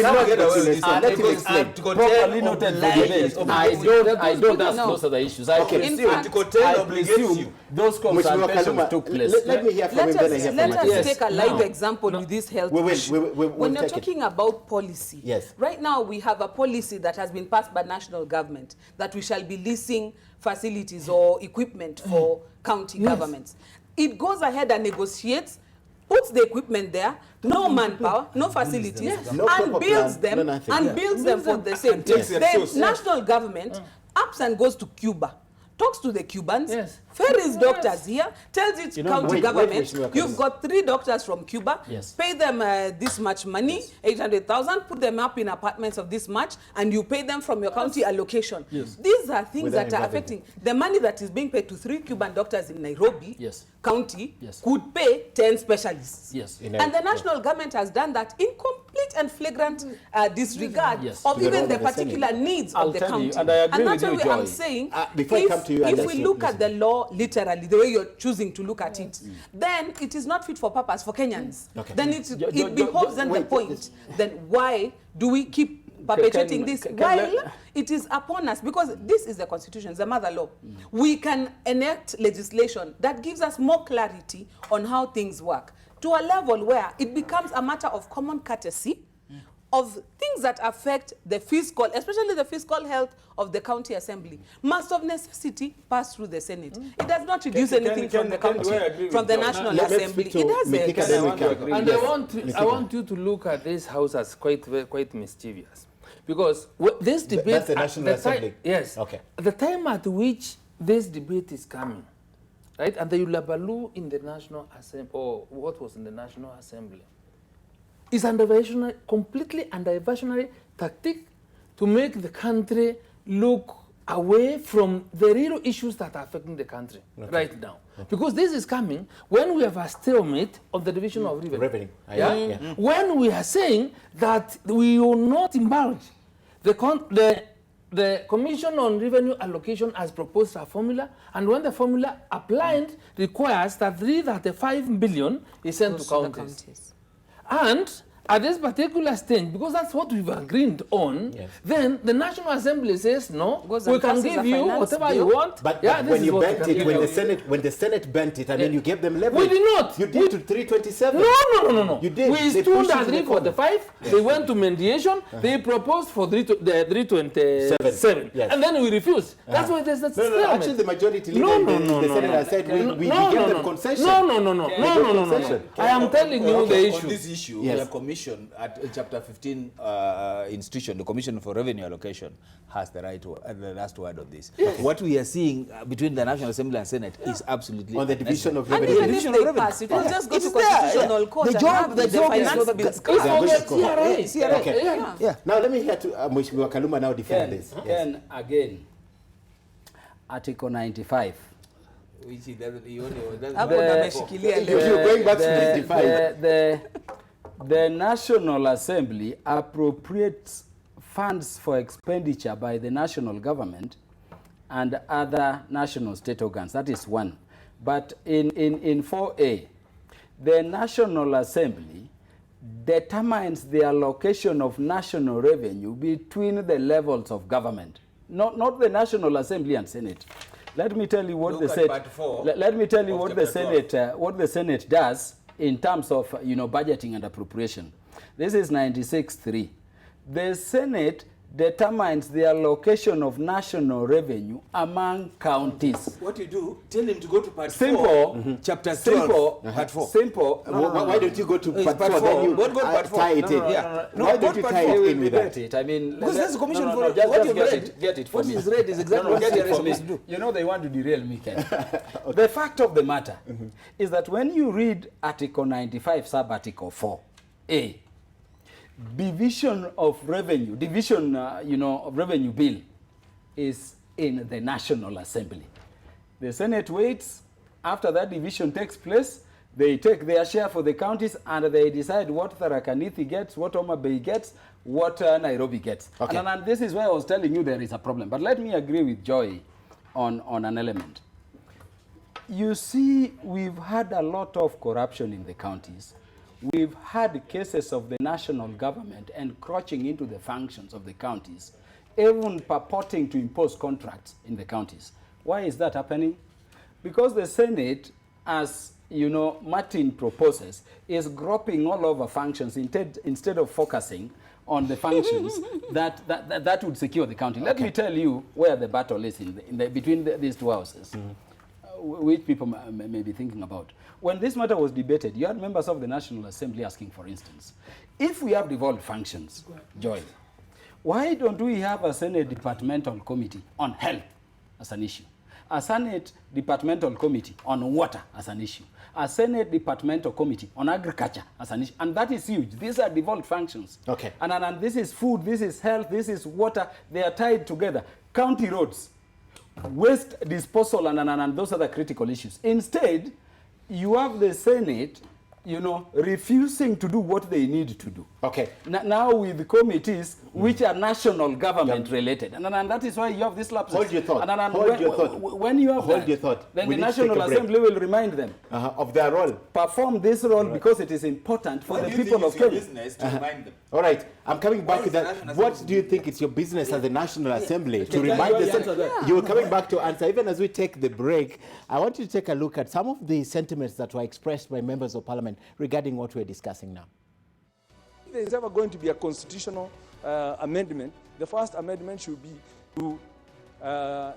properly noted for debate, I don't ask those other issues. I presume those consultations took place. Let me hear from him. Let us take a live example with this health issue. When you're talking about policy, right now we have a policy that has been passed by national government that we shall be leasing facilities or equipment for county governments. It goes ahead and negotiates, puts the equipment there, no manpower, no facilities, and builds them for the same. The national government ups and goes to Cuba, talks to the Cubans, ferries doctors here, tells it county government, wait, you've got 3 doctors from Cuba, pay them this much money, 800,000, put them up in apartments of this much, and you pay them from your county allocation. These are things that are affecting the money that is being paid to 3 Cuban doctors in Nairobi County could pay 10 specialists. And the national government has done that in complete and flagrant disregard of even the particular needs of the county. And I agree with you, that's why I'm saying, if we look at the law literally, the way you're choosing to look at it, then it is not fit for purpose for Kenyans. Then it behoves then the point, then why do we keep perpetuating this while it is upon us? Because this is the constitution, the mother law. We can enact legislation that gives us more clarity on how things work to a level where it becomes a matter of common courtesy of things that affect the fiscal, especially the fiscal health of the county assembly, must of necessity pass through the Senate. It does not reduce anything from the county, from the National Assembly. It doesn't. And I want you to look at this house as quite mischievous. Because this debate... That's the National Assembly? Yes. Okay. The time at which this debate is coming, right, and the Yulabalu in the National Assembly, or what was in the National Assembly, is completely under-diversionary tactic to make the country look away from the real issues that are affecting the country right now. Because this is coming when we have a stalemate on the division of revenue. When we are saying that we will not indulge the Commission on Revenue Allocation has proposed a formula, and when the formula applied requires that 335 billion is sent to counties. And at this particular stage, because that's what we've agreed on, then the National Assembly says, no, we can give you whatever you want. But when you bent it, when the Senate bent it, I mean, you gave them leverage. We did not. You did to 327. No. You did. We stood at 345. They went to mediation. They proposed for 327. And then we refused. That's why there's that no, actually, the majority leader in the Senate has said we gave them concession. No. I am telling you the issue. On this issue, the commission at chapter 15 institution, the Commission for Revenue Allocation, has the last word on this. What we are seeing between the National Assembly and Senate is absolutely on the division of revenue. And even if they pass, it will just go to constitutional court and have the finance bills come. Now let me hear to Mheshimiwa Kaluma now defend this. Ken, again, Article 95. Which he doesn't, he only you're going back to 95. The National Assembly appropriates funds for expenditure by the national government and other national state organs. That is one. But in 4A, the National Assembly determines the allocation of national revenue between the levels of government, not the National Assembly and Senate. Let me tell you what what the Senate does in terms of budgeting and appropriation. This is 96.3. The Senate determines the allocation of national revenue among counties. What you do, tell him to go to part 4, chapter 12, part 4. Simple. Why don't you go to part 4? Then you tie it in. Why don't you tie it in with that? I mean, because that's the commission for what what you've read. Get it for me. What is read is exactly what get it for me. do. You know, they want to derail me, Ken. The fact of the matter is that when you read Article 95, sub-Article 4A, division of revenue bill is in the National Assembly. The Senate waits. After that division takes place, they take their share for the counties and they decide what Tharaka Nithi gets, what Homa Bay gets, what Nairobi gets. And this is why I was telling you there is a problem. But let me agree with Joy on an element. You see, we've had a lot of corruption in the counties. We've had cases of the national government encroaching into the functions of the counties, even purporting to impose contracts in the counties. Why is that happening? Because the Senate, as Martin proposes, is groping all over functions instead of focusing on the functions that would secure the county. Let me tell you where the battle is between these two houses. Which people may be thinking about. When this matter was debated, you had members of the National Assembly asking, for instance, if we have devolved functions, Joy, why don't we have a Senate departmental committee on health as an issue? a Senate departmental committee on water as an issue, a Senate departmental committee on agriculture as an issue, and that is huge. These are devolved functions. Okay. And this is food, this is health, this is water. They are tied together. County roads, waste disposal, and those are the critical issues. Instead, you have the Senate, refusing to do what they need to do. Okay. Now with committees which are national government related. And that is why you have this lapses. Hold your thought. When you have your thought. Then the National Assembly will remind them of their role. Perform this role because it is important for the people of Kenya. Business to remind them. All right, I'm coming back to that. What do you think it's your business as the National Assembly to remind the Senate? You were coming back to answer. Even as we take the break, I want you to take a look at some of the sentiments that were expressed by members of Parliament regarding what we're discussing now. If there is ever going to be a constitutional amendment, the first amendment should be to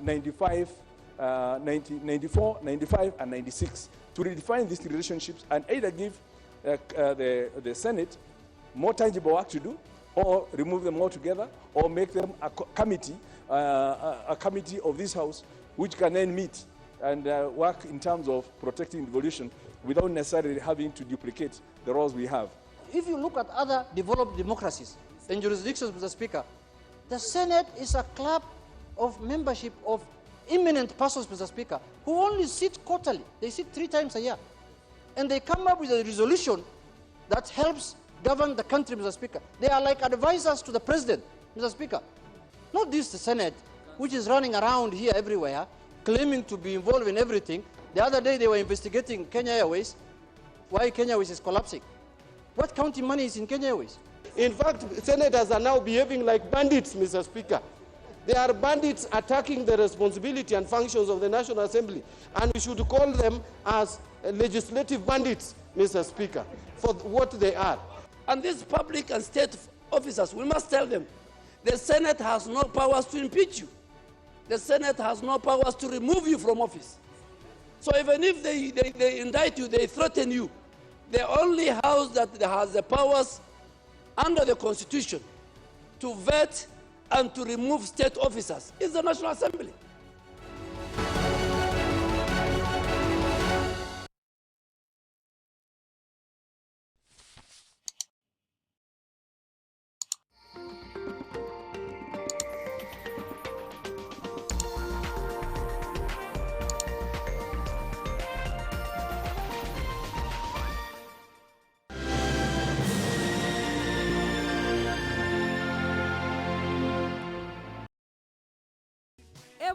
94, 95, and 96 to redefine these relationships and either give the Senate more tangible work to do, or remove them altogether, or make them a committee of this House, which can then meet and work in terms of protecting devolution without necessarily having to duplicate the roles we have. If you look at other developed democracies and jurisdictions, Mr. Speaker, the Senate is a club of membership of eminent persons, Mr. Speaker, who only sit quarterly. They sit 3 times a year. And they come up with a resolution that helps govern the country, Mr. Speaker. They are like advisors to the president, Mr. Speaker. Not this the Senate, which is running around here everywhere, claiming to be involved in everything. The other day they were investigating Kenya Airways, why Kenya Airways is collapsing. What county money is in Kenya Airways? In fact, senators are now behaving like bandits, Mr. Speaker. They are bandits attacking the responsibility and functions of the National Assembly, and we should call them as legislative bandits, Mr. Speaker, for what they are. And these public and state officers, we must tell them, the Senate has no powers to impeach you. The Senate has no powers to remove you from office. So even if they indict you, they threaten you, the only house that has the powers under the Constitution to vet and to remove state officers is the National Assembly.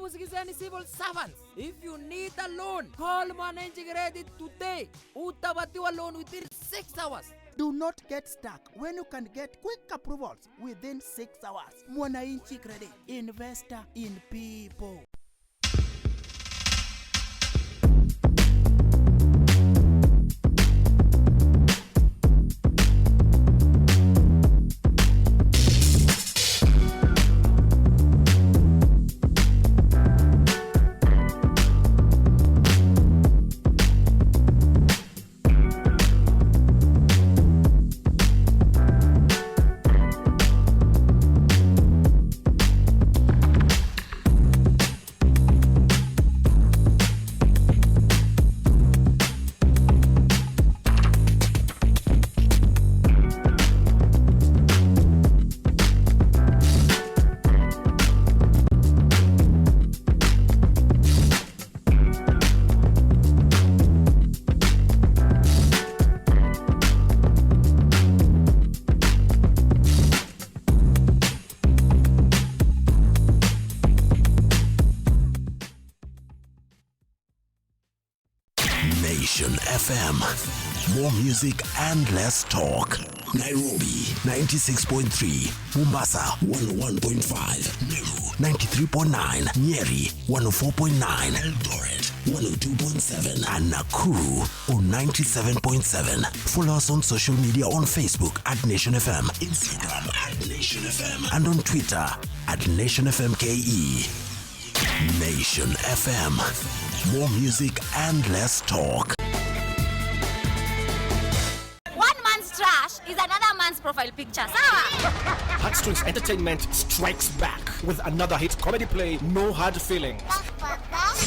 Musikizeni civil servants, if you need a loan, call Mwananchi Credit today. Utapatiwa loan within 6 hours. Do not get stuck when you can get quick approvals within 6 hours. Mwananchi Credit, investor in people. FM. More music and less talk. Nairobi 96.3, Mombasa 101.5, Meru 93.9, Nyeri 104.9, Eldoret 102.7, and Nakuru on 97.7. Follow us on social media on Facebook at Nation FM, Instagram at Nation FM, and on Twitter at Nation FM KE. Nation FM. More music and less talk. One man's trash is another man's profile picture. Hutstrings Entertainment strikes back with another hit comedy play, No Hard Feelings.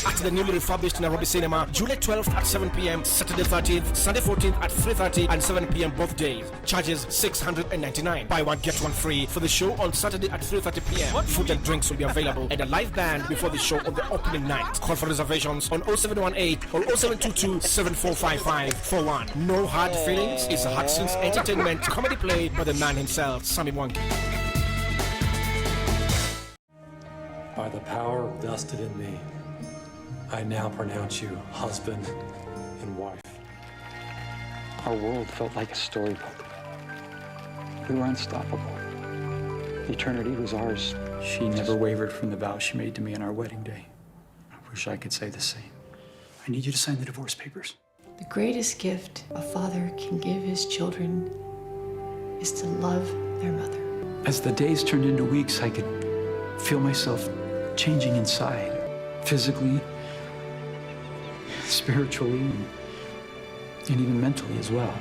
at the newly refurbished Nairobi Cinema, July 12th at 7 p.m., Saturday 13th, Sunday 14th at 3:30 and 7 p.m. both days. Charges 699. Buy one, get one free for the show on Saturday at 3:30 p.m. Food and drinks will be available and a live band before the show on the opening night. Call for reservations on 0718 or 0722 745541. No hard feelings is a Hudson's Entertainment comedy play by the man himself, Sammy Mwangi. By the power vested in me, I now pronounce you husband and wife. Our world felt like a storybook. We were unstoppable. Eternity was ours. She never wavered from the vow she made to me on our wedding day. I wish I could say the same. I need you to sign the divorce papers. The greatest gift a father can give his children is to love their mother. As the days turned into weeks, I could feel myself changing inside, physically, spiritually, and even mentally as well.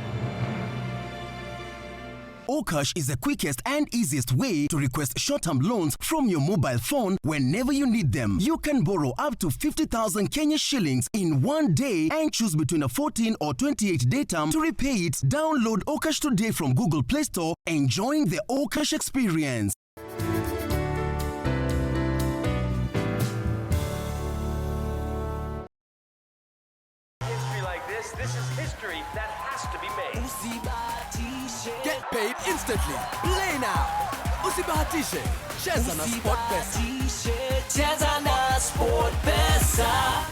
Okash is the quickest and easiest way to request short-term loans from your mobile phone whenever you need them. You can borrow up to 50,000 Kenya shillings in one day and choose between a 14 or 28-day term to repay it. Download Okash today from Google Play Store, enjoying the Okash experience. History like this is history that has to be made. Get paid instantly. Play now. Usibahatishe. Cheza na SportPesa. Cheza na SportPesa.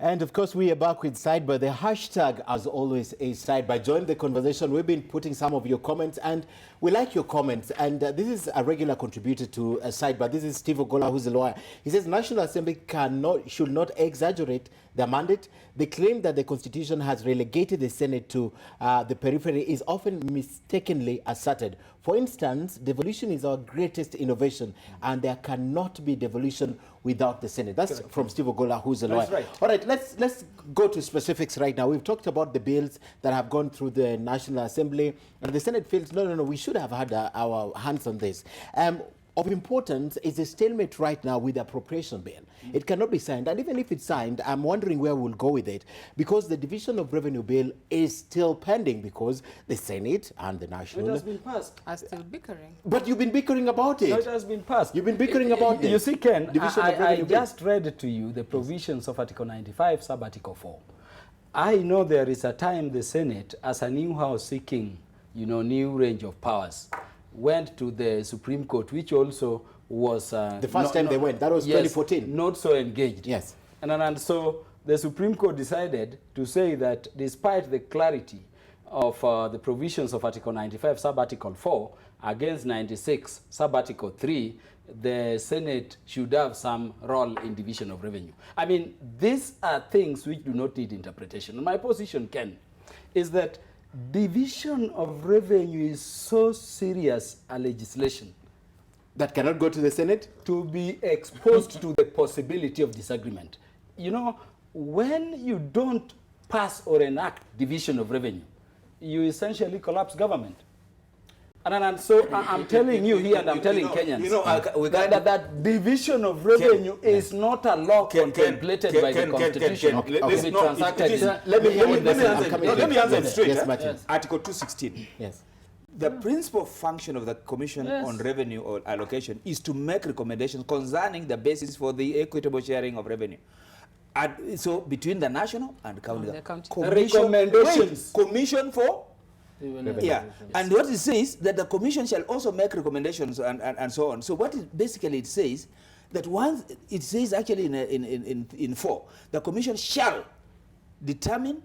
And of course, we are back with Sidebar. The hashtag, as always, is Sidebar. Join the conversation. We've been putting some of your comments, and we like your comments. And this is a regular contributor to Sidebar. This is Steve Ogola, who's a lawyer. He says National Assembly should not exaggerate their mandate. The claim that the Constitution has relegated the Senate to the periphery is often mistakenly asserted. For instance, devolution is our greatest innovation, and there cannot be devolution without the Senate. That's from Steve Ogola, who's a lawyer. Right. All right, let's go to specifics right now. We've talked about the bills that have gone through the National Assembly, and the Senate feels, no, we should have had our hands on this. Of importance is a stalemate right now with the appropriation bill. It cannot be signed, and even if it's signed, I'm wondering where we'll go with it, because the division of revenue bill is still pending, because the Senate and the National... It has been passed. Are still bickering. But you've been bickering about it. No, it has been passed. You've been bickering about it. You see, Ken, I bill. just read to you the provisions of Article 95, Sub-Article 4. I know there is a time the Senate, as a new house seeking, new range of powers, went to the Supreme Court, which also was... the first time they went, that was 2014. Not so engaged. Yes. And so the Supreme Court decided to say that despite the clarity of the provisions of Article 95, Sub-Article 4, against 96, Sub-Article 3, the Senate should have some role in division of revenue. I mean, these are things which do not need interpretation. And my position, Ken, is that division of revenue is so serious a legislation that cannot go to the Senate to be exposed to the possibility of disagreement. When you don't pass or enact division of revenue, you essentially collapse government. And so I'm telling you here, and I'm telling Kenyans, that division of revenue is not a law contemplated by the Constitution. Let me answer it straight. Article 216. Yes. The principal function of the Commission on Revenue or Allocation is to make recommendations concerning the basis for the equitable sharing of revenue. So between the national and county. Recommendations. Commission for? Yeah, and what it says that the Commission shall also make recommendations and so on. So what it says that once it says actually in 4, the Commission shall determine,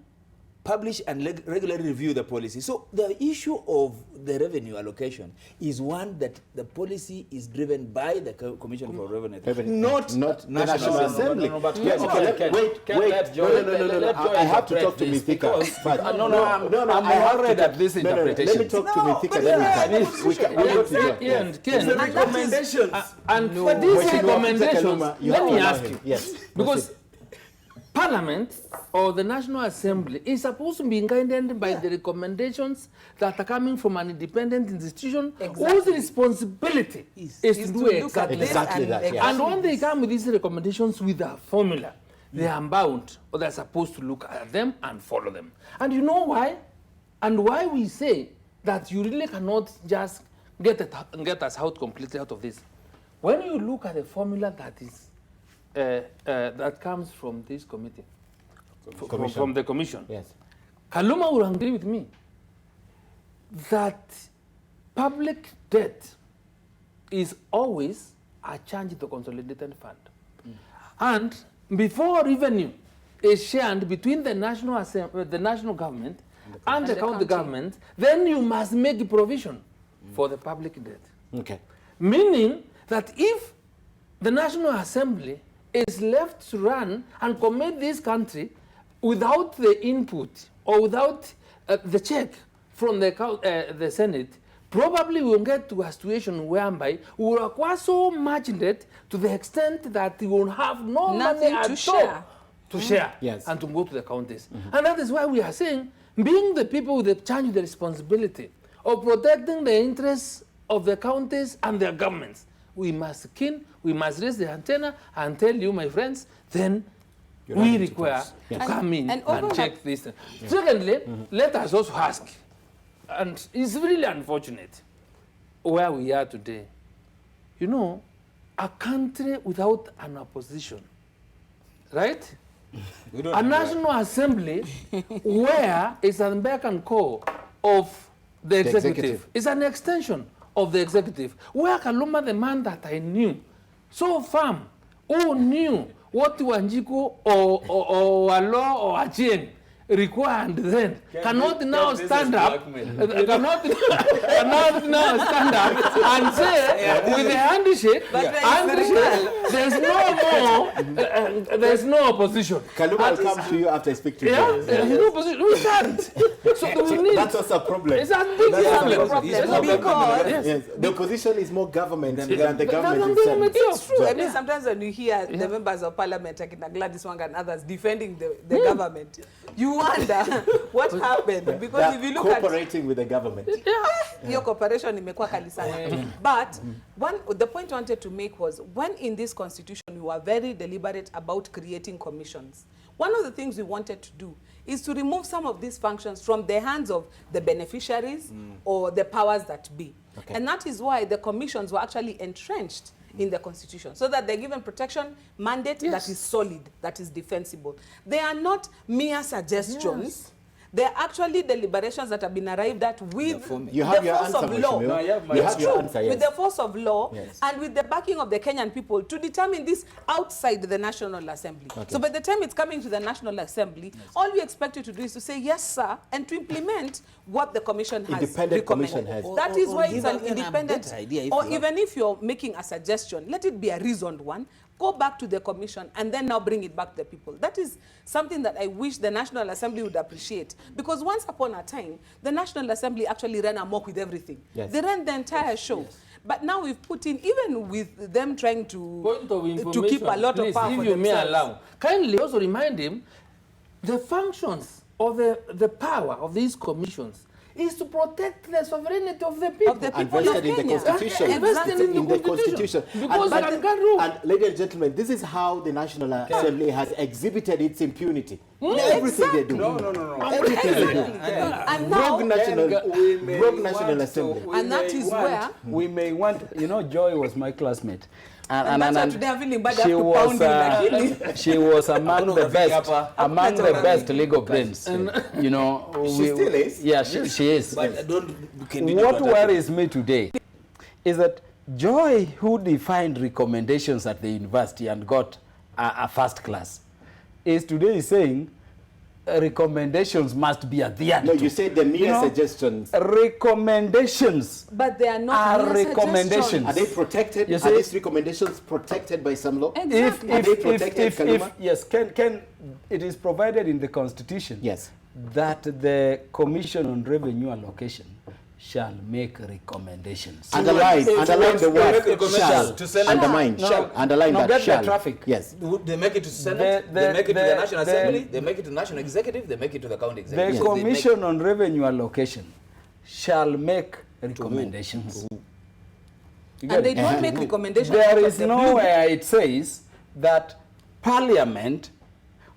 publish and regularly review the policy. So the issue of the revenue allocation is one that the policy is driven by the Commission for Revenue, not National Assembly. I have to talk to Mithika. I'm worried at this interpretation. Let me talk to Mithika. Ken, recommendations. And for these recommendations, let me ask you. Yes. Because Parliament or the National Assembly is supposed to be guided by the recommendations that are coming from an independent institution whose responsibility is to do exactly that. And when they come with these recommendations with a formula, they are bound, or they're supposed to look at them and follow them. And you know why? And why we say that you really cannot just get us out completely out of this. When you look at the formula that is that comes from this committee, from the commission. Yes. Kaluma will agree with me that public debt is always a change in the consolidated fund. And before revenue is shared between the national government and the county government, then you must make provision for the public debt. Okay. Meaning that if the National Assembly is left to run and commit this country without the input or without the check from the Senate, probably we'll get to a situation whereby we will acquire so much debt to the extent that we will have no money at all to share and to go to the counties. And that is why we are saying, being the people with the charge, the responsibility of protecting the interests of the counties and their governments, we must raise the antenna and tell you, my friends, then we require to come in and check this. Secondly, let us also ask, and it's really unfortunate where we are today. You know, a country without an opposition, right? A National Assembly where it's an beck and call of the executive. It's an extension of the executive. Where Kaluma, the man that I knew, so firm, who knew what Wanjiku or Walo or Achien required then, cannot now stand up, cannot now stand up and say, with a handshake, there's no opposition. Kaluma will come to you after I speak to you. There's no opposition. We can't. So we need. That's also a problem. It's a big problem. Because the opposition is more government than the government itself. It's true. I mean, sometimes when you hear the members of parliament, like Gladys Wanga and others, defending the government, you wonder what happened. Because if you look at cooperating with the government, your cooperation imekuwa kali sana. But the point I wanted to make was, when in this constitution we were very deliberate about creating commissions, one of the things we wanted to do is to remove some of these functions from the hands of the beneficiaries or the powers that be. Okay. And that is why the commissions were actually entrenched in the constitution, so that they're given protection mandate that is solid, that is defensible. They are not mere suggestions. They're actually deliberations that have been arrived at with the force of law. With the force of law and with the backing of the Kenyan people to determine this outside the National Assembly. Okay. So by the time it's coming to the National Assembly, all we expect you to do is to say, yes, sir, and to implement what the commission has recommended. That is why it's an independent idea. Or even if you're making a suggestion, let it be a reasoned one. Go back to the commission and then now bring it back to the people. That is something that I wish the National Assembly would appreciate. Because once upon a time, the National Assembly actually ran amok with everything. Yes. They ran the entire show. Yes. But now we've put in, even with them trying to keep a lot of power for themselves. Kindly also remind him, the functions of the power of these commissions is to protect the sovereignty of the people. And vested in the Constitution. Invested in the Constitution. Because and ladies and gentlemen, this is how the National Assembly has exhibited its impunity. Everything they do. No. Everything they do. And Rogue National Assembly. And that is where we may want, you know, Joy was my classmate. And that's why today I'm feeling bad. She was among the best legal brains. You know, she still is. Yeah, she is. But what worries me today is that Joy, who defined recommendations at the university and got a first class, is today saying recommendations must be adhered to. No, you said the mere suggestions. Recommendations. But they are not recommendations. Are they protected? Are these recommendations protected by some law? Exactly. Are they protected, yes, it is provided in the Constitution that the Commission on Revenue Allocation shall make recommendations. Underline the word shall. To Senate. Undermine. No, Underline no, that get shall. the traffic. Yes. They make it to Senate, they make it to the National Assembly, they make it to the National Executive, they make it to the County Executive. The Commission on Revenue Allocation shall make recommendations. And they don't make recommendations. There is nowhere it says that Parliament,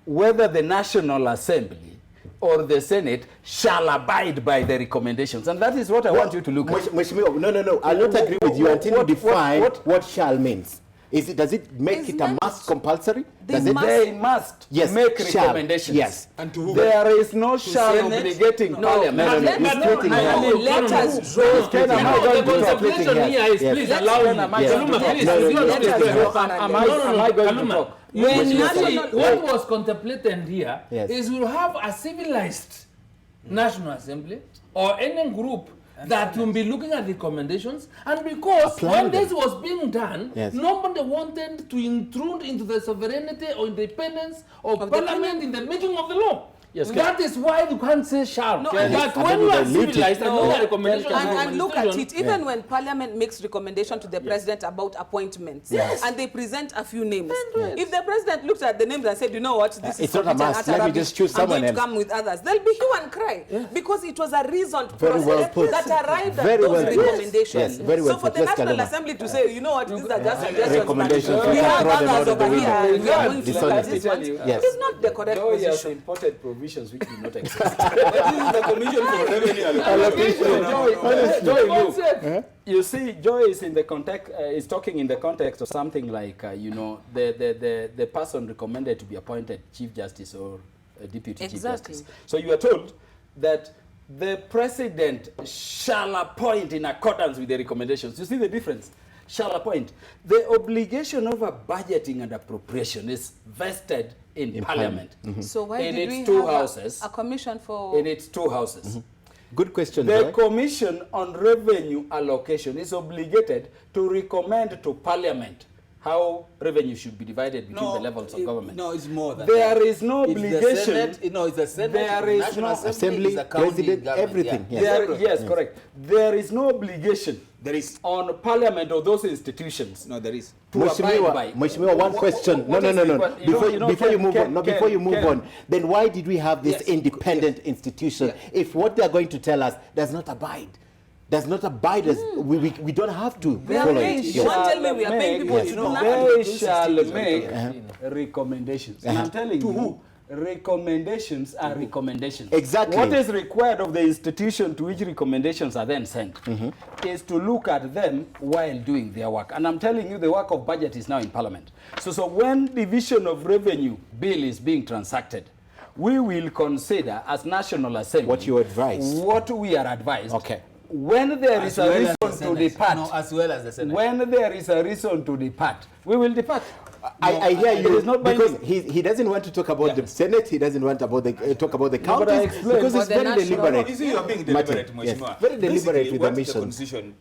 whether the National Assembly or the Senate, shall abide by the recommendations. And that is what I want you to look at. No. I'll not agree with you until you define what shall means. Does it make it a must compulsory? They must make recommendations. Yes. And to whom? There is no shall obligating Parliament. Let us draw. The contemplation here is please allow me. Am I going to talk? What was contemplated here is we'll have a civilized National Assembly or any group that will be looking at recommendations, and because when this was being done, nobody wanted to intrude into the sovereignty or independence of Parliament in the making of the law. Yes, that is why you can't say shall. But when you are civilized and know the recommendations and look at it, even when Parliament makes recommendation to the President about appointments, and they present a few names, if the President looked at the names and said, you know what, this is not a must, let me just choose someone else. I'm going to come with others, they'll be hue and cry, because it was a reasoned process that arrived at Very those well recommendations. Very well So for the National Assembly to say, you know what, these are just suggestions, we have throw them out others of the over window. here, we are going to look at this one. Yes. It's not the correct position. Imported provisions which do not exist. The Commission for Revenue Allocation. You see, Joe is in the context is talking in the context of something like the person recommended to be appointed Chief Justice or Deputy Chief Justice. So you are told that the President shall appoint in accordance with the recommendations. You see the difference? Shall appoint. The obligation over budgeting and appropriation is vested in Parliament. So why in did its we two have houses, a commission for... in its two houses. Good question. The Commission on Revenue Allocation is obligated to recommend to Parliament how revenue should be divided between the levels of government. No, it's more than there is no obligation. It's the Senate, there is National no Assembly, President, everything. Yes, correct. There is no obligation. There is on Parliament or those institutions. No, there is. Mheshimiwa, one question. No. Before you move on, then why did we have this independent institution if what they are going to tell us does not abide? Does not abide us. We don't have to follow it. You won't tell me we are paying people to do nothing. They shall make recommendations. And I'm telling you, recommendations are recommendations. Exactly. What is required of the institution to which recommendations are then sent is to look at them while doing their work. And I'm telling you, the work of budget is now in Parliament. So when division of revenue bill is being transacted, we will consider as National Assembly what you advise. What we are advised. Okay. When there is a reason to depart, as well as the Senate. When there is a reason to depart, we will depart. I hear you, not because he doesn't want to talk about the Senate, he doesn't want about talk about the counties, because it's very deliberate. You see, you are being deliberate, Mheshimiwa. Very deliberate with the what mission. The Constitution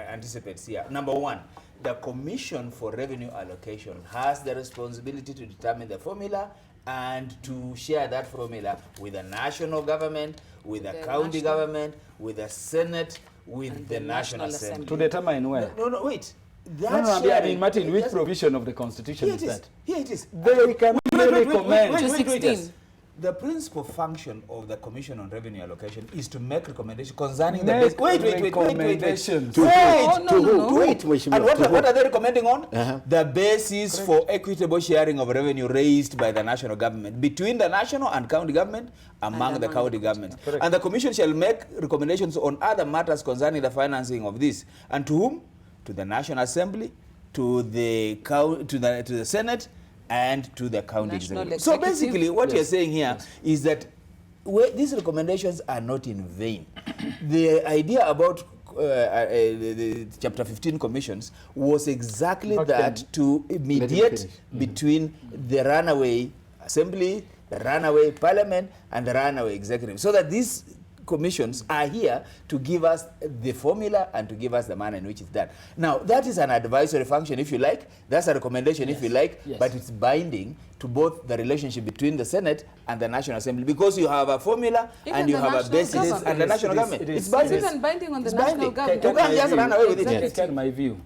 anticipates here. Number one, the Commission for Revenue Allocation has the responsibility to determine the formula and to share that formula with the national government, with the county government, with the Senate, with the National Assembly. To determine where? No, wait. I mean, Martin, which provision of the Constitution is that? Here it is. They can recommend. Wait. The principal function of the Commission on Revenue Allocation is to make recommendations concerning the basic... Wait. Recommendations. Wait. And what are they recommending on? The basis for equitable sharing of revenue raised by the national government between the national and county government among the county government. And the Commission shall make recommendations on other matters concerning the financing of this. And to whom? To the National Assembly, to the Senate, and to the county executive. So basically, what you're saying here is that these recommendations are not in vain. The idea about the Chapter 15 commissions was exactly that, to mediate between the runaway assembly, the runaway parliament, and the runaway executive, so that these commissions are here to give us the formula and to give us the manner in which it's done. Now, that is an advisory function, if you like. That's a recommendation, if you like. But it's binding to both the relationship between the Senate and the National Assembly, because you have a formula and you have a basis and the national government. It's binding. It's even binding on the national government. You can't just run away with it. Exactly. My view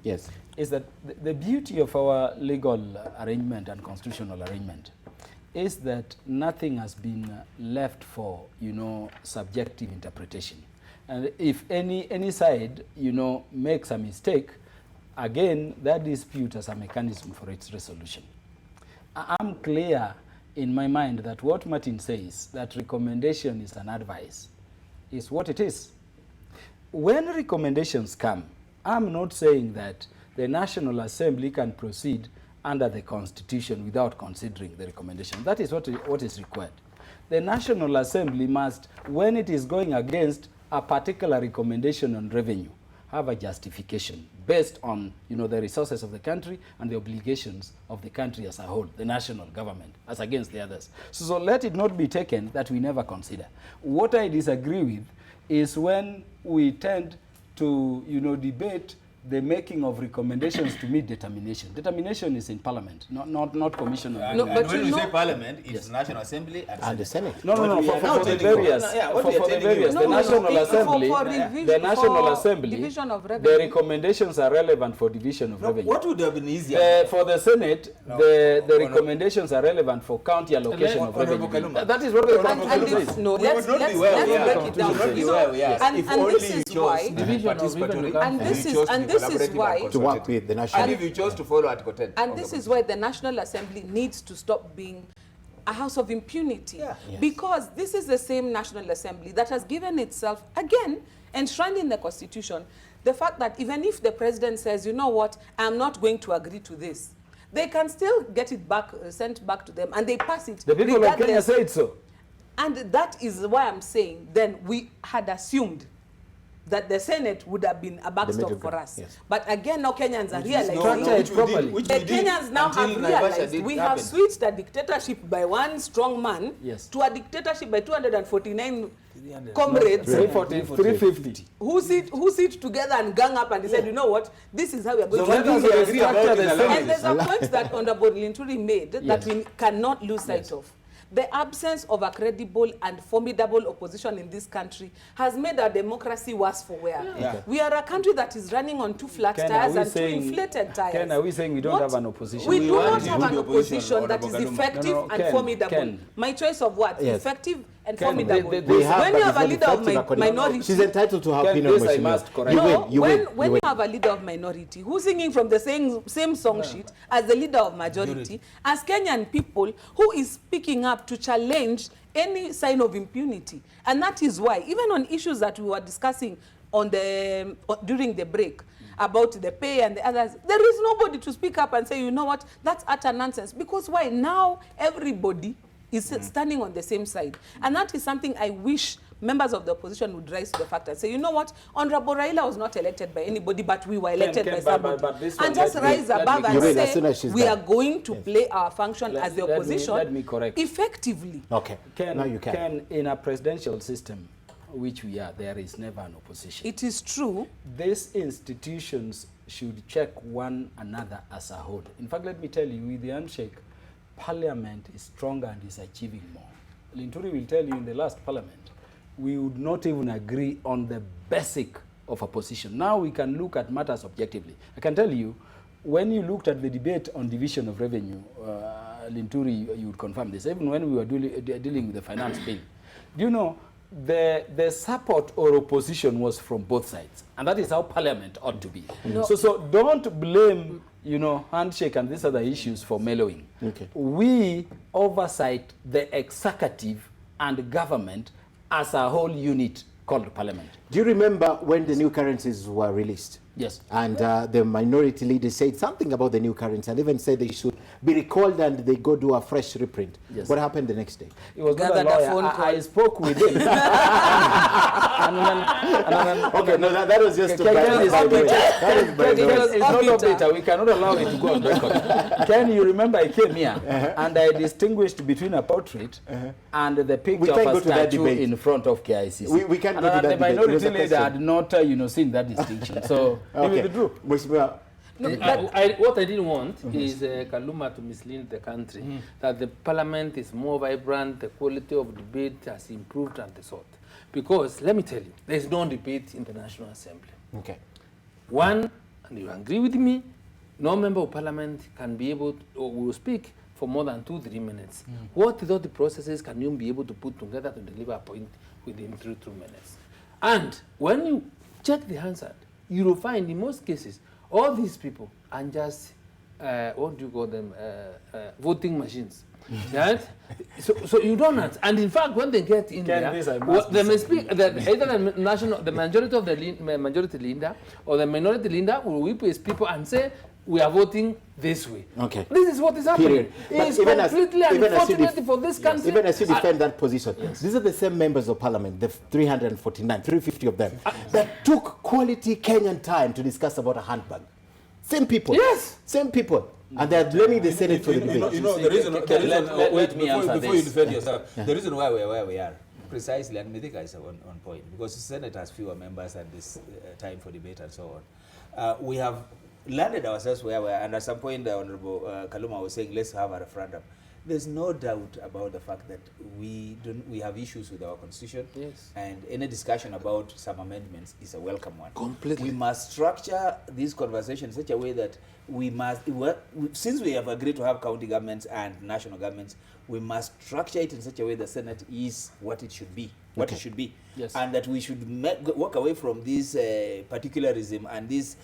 is that the beauty of our legal arrangement and constitutional arrangement is that nothing has been left for, subjective interpretation. And if any side, makes a mistake, again, that dispute has a mechanism for its resolution. I'm clear in my mind that what Martin says, that recommendation is an advice, is what it is. When recommendations come, I'm not saying that the National Assembly can proceed under the Constitution without considering the recommendation. That is what is required. The National Assembly must, when it is going against a particular recommendation on revenue, have a justification based on the resources of the country and the obligations of the country as a whole, the national government, as against the others. So let it not be taken that we never consider. What I disagree with is when we tend to debate the making of recommendations to meet determination. Determination is in Parliament, not Commission. No, but when you say Parliament, it's National Assembly and the Senate. No, for the various, the National Assembly, the National Assembly, the recommendations are relevant for division of revenue. What would have been easier? For the Senate, the recommendations are relevant for county allocation of revenue. That is what the constitution says. No, let's break it down. And this is why division of revenue. And this is why to work with the national. And if you chose to follow Article 10. And this is why the National Assembly needs to stop being a house of impunity. Because this is the same National Assembly that has given itself, again, enshrined in the Constitution, the fact that even if the president says, you know what, I'm not going to agree to this, they can still get it back, sent back to them, and they pass it. The people of Kenya said so. And that is why I'm saying, then we had assumed that the Senate would have been a backstop for us. But again, now Kenyans are realizing. The Kenyans now have realized we have switched a dictatorship by one strong man to a dictatorship by 249 comrades 350 who sit together and gang up and decide, you know what, this is how we are going to do it. And there's a point that Honorable Linturi made that we cannot lose sight of. The absence of a credible and formidable opposition in this country has made our democracy worse for wear. We are a country that is running on two flat tires and two inflated tires. Ken, are we saying we don't have an opposition? We do not have an opposition that is effective and formidable. My choice of words, effective and formidable. When you have a leader of minority, she's entitled to her opinion. When you have a leader of minority who's singing from the same song sheet as the leader of majority, as Kenyan people who is speaking up to challenge any sign of impunity. And that is why, even on issues that we were discussing during the break, about the pay and the others, there is nobody to speak up and say, you know what, that's utter nonsense. Because why? Now everybody is standing on the same side. And that is something I wish members of the opposition would rise to the fact and say, you know what, Honorable Raila was not elected by anybody, but we were elected by somebody. And just rise above and say, we are going to play our function as the opposition effectively. Okay, now you can. Ken, in a presidential system, which we are, there is never an opposition. It is true. These institutions should check one another as a whole. In fact, let me tell you, with the handshake, Parliament is stronger and is achieving more. Linturi will tell you in the last Parliament, we would not even agree on the basic of a position. Now we can look at matters objectively. I can tell you, when you looked at the debate on division of revenue, Linturi, you would confirm this, even when we were dealing with the finance bill. Do you know, the support or opposition was from both sides. And that is how Parliament ought to be. No. So don't blame, handshake and these other issues for mellowing. We oversight the executive and government as a whole unit called Parliament. Do you remember when the new currencies were released? Yes. And the minority leader said something about the new currency and even said they should be recalled and they go do a fresh reprint. Yes. What happened the next day? It was not a lawyer. I spoke with him. Okay, no, that was just Ken is not bitter. We cannot allow it to go on record. Ken, you remember I came here and I distinguished between a portrait and the picture of a statue in front of KICC. We can't go to that the debate. minority leader had not, seen that distinction. So he withdrew. What I didn't want is Kaluma to mislead the country that the parliament is more vibrant, the quality of debate has improved and the sort. Because, let me tell you, there is no debate in the National Assembly. Okay. One, and you agree with me, no member of parliament can be able to, or will speak for more than 2-3 minutes. What thought processes can you be able to put together to deliver a point within 2 minutes? And when you check the Hansard, you will find in most cases, all these people are just, what do you call them, voting machines. Right? So you don't have, and in fact, when they get in there, they may speak that either the majority of the majority leader or the minority leader will whip his people and say, we are voting this way. Okay. This is what is happening. It is completely unfortunate for this country. Even as you defend that position, these are the same members of parliament, the 350 of them, that took quality Kenyan time to discuss about a handbag. Same people. Yes. Same people. And they're blaming the Senate for the debate. The reason, before you defend yourself, the reason why we are where we are, precisely, and Mithika is on point, because the Senate has fewer members at this time for debate and so on. We have landed ourselves where we are, and at some point, the Honorable Kaluma was saying, let's have a referendum. There's no doubt about the fact that we have issues with our constitution, and any discussion about some amendments is a welcome one. Completely. We must structure this conversation in such a way that we must, since we have agreed to have county governments and national governments, we must structure it in such a way the Senate is what it should be, it should be, and that we should walk away from this particularism and this,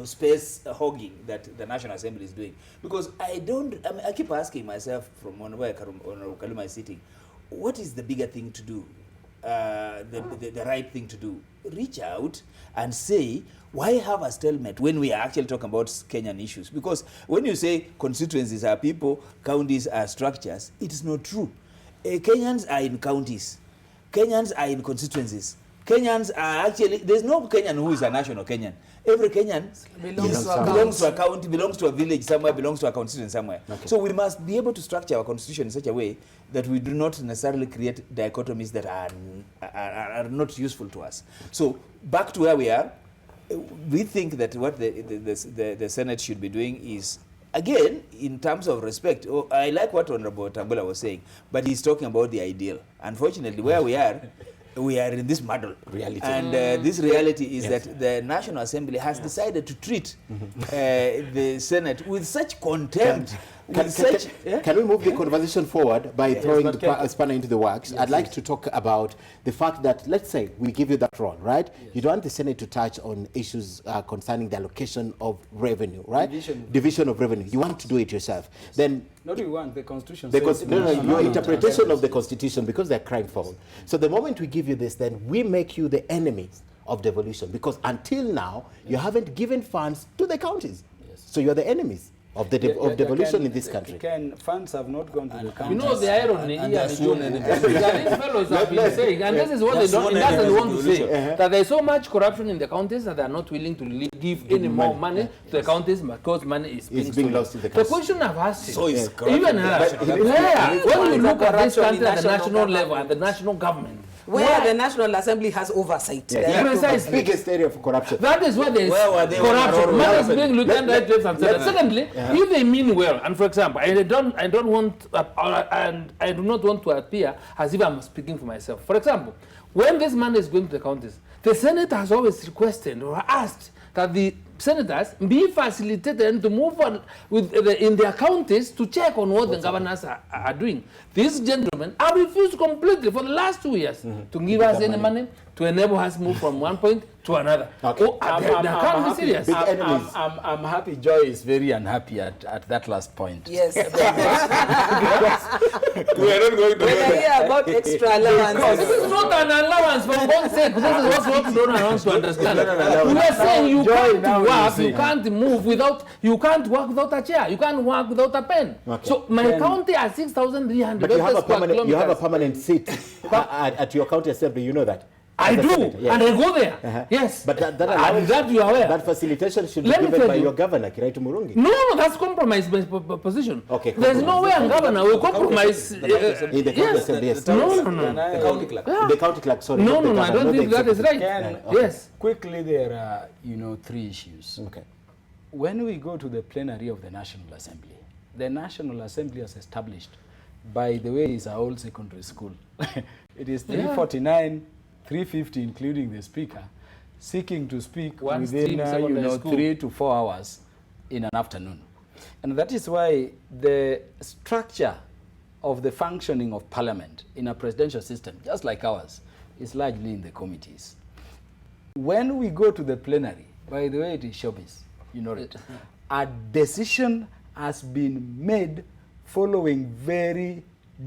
space hogging that the National Assembly is doing. Because I keep asking myself from where Honorable Kaluma is sitting, what is the bigger thing to do? The right thing to do? Reach out and say, why have a stalemate when we are actually talking about Kenyan issues? Because when you say constituencies are people, counties are structures, it is not true. Kenyans are in counties. Kenyans are in constituencies. Kenyans are actually, there's no Kenyan who is a national Kenyan. Every Kenyan belongs to a county, belongs to a village somewhere, belongs to a constituency somewhere. So we must be able to structure our constitution in such a way that we do not necessarily create dichotomies that are not useful to us. So back to where we are, we think that what the Senate should be doing is, again, in terms of respect, I like what Honorable Tambula was saying, but he's talking about the ideal. Unfortunately, where we are in this muddle reality, and this reality is that the National Assembly has decided to treat the Senate with such contempt. Can we move the conversation forward by throwing the spanner into the works? I'd like to talk about the fact that, let's say, we give you that role, right? You don't want the Senate to touch on issues concerning the allocation of revenue, right? Division of revenue. You want to do it yourself. Then not you want, the Constitution says your interpretation of the Constitution, because they're crying foul. So the moment we give you this, then we make you the enemy of devolution, because until now, you haven't given funds to the counties. So you're the enemies of devolution in this country. Funds have not gone to the counties. You know the irony here, these fellows have been saying, and this is what they doesn't want to say, that there's so much corruption in the counties that they are not willing to give any more money to the counties because money is being lost in the country. The question I've asked is, even when you look at this country at the national level, at the national government, where the National Assembly has oversight. The biggest area of corruption. That is where there is corruption. Money is being looked at right, left, and center. Secondly, if they mean well, and for example, I do not want to appear as if I'm speaking for myself. For example, when this money is going to the counties, the Senate has always requested or asked that the senators be facilitated and to move on with in their counties to check on what the governors are doing. These gentlemen have refused completely for the last 2 years to give us any money to enable us move from one point to another. Okay. Oh, they can't be serious. I'm happy Joy is very unhappy at that last point. Yes. We are not going to when I hear about extra allowance. This is not an allowance for God's sake. This is what we don't want to understand. We are saying you can't work, you can't move without, you can't work without a chair, you can't work without a pen. Okay. So my county has 6,300. But you have a permanent seat at your county assembly, you know that? I do, yes. and I go there. Yes. But that you are aware. That facilitation should be given by your governor, Kiraitu Murungi. No, that's compromise position. Okay. There's no way a governor will compromise. In the county assembly, yes. No. The county clerk. The county clerk, sorry. No, I don't think that is right. Yes. Quickly, there are, three issues. Okay. When we go to the plenary of the National Assembly, the National Assembly has established, by the way, it's a old secondary school. It is 349, 350, including the speaker, seeking to speak within 3 to 4 hours in an afternoon. And that is why the structure of the functioning of Parliament in a presidential system, just like ours, is largely in the committees. When we go to the plenary, by the way, it is showbiz, you know it. A decision has been made following very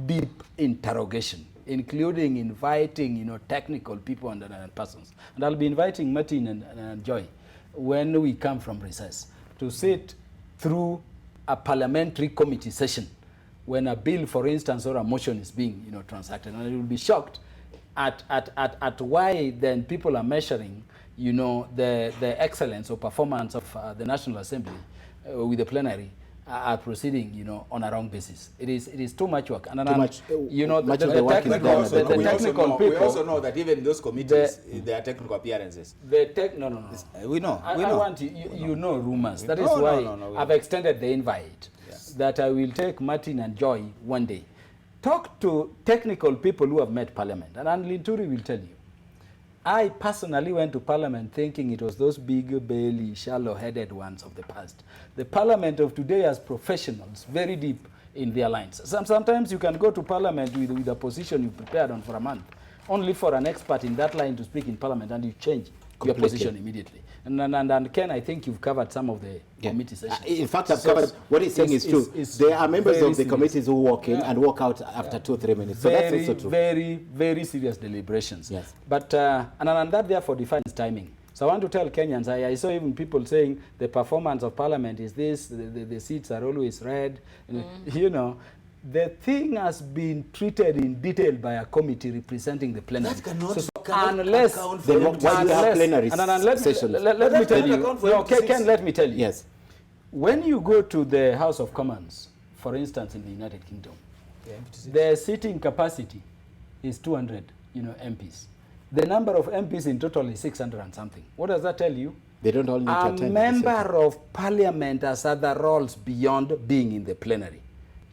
deep interrogation, including inviting, technical people and persons. And I'll be inviting Martin and Joy, when we come from recess, to sit through a parliamentary committee session when a bill, for instance, or a motion is being, transacted. And you will be shocked at why then people are measuring, the excellence or performance of the National Assembly with the plenary are proceeding, on a wrong basis. It is too much work. And much of the technical people. We also know that even those committees, there are technical appearances. No. We know. I want you know rumors. That is why I've extended the invite that I will take Martin and Joy one day. Talk to technical people who have met Parliament. And Linturi will tell you. I personally went to Parliament thinking it was those big, belly, shallow-headed ones of the past. The Parliament of today has professionals, very deep in their lines. Sometimes you can go to Parliament with a position you prepared on for a month, only for an expert in that line to speak in Parliament, and you change your position immediately. And Ken, I think you've covered some of the committee sessions. In fact, I've covered what he's saying is true. There are members of the committees who walk in and walk out after 2 or 3 minutes. So that's also true. Very, very serious deliberations. Yes. But, and that therefore defines timing. So I want to tell Kenyans, I saw even people saying the performance of Parliament is this, the seats are always red. The thing has been treated in detail by a committee representing the plenary. That cannot unless why do you have plenary sessions? Let me tell you. Ken, let me tell you. Yes. When you go to the House of Commons, for instance, in the United Kingdom, the seating capacity is 200, MPs. The number of MPs in total is 600 and something. What does that tell you? They don't all need to attend. A member of Parliament has other roles beyond being in the plenary.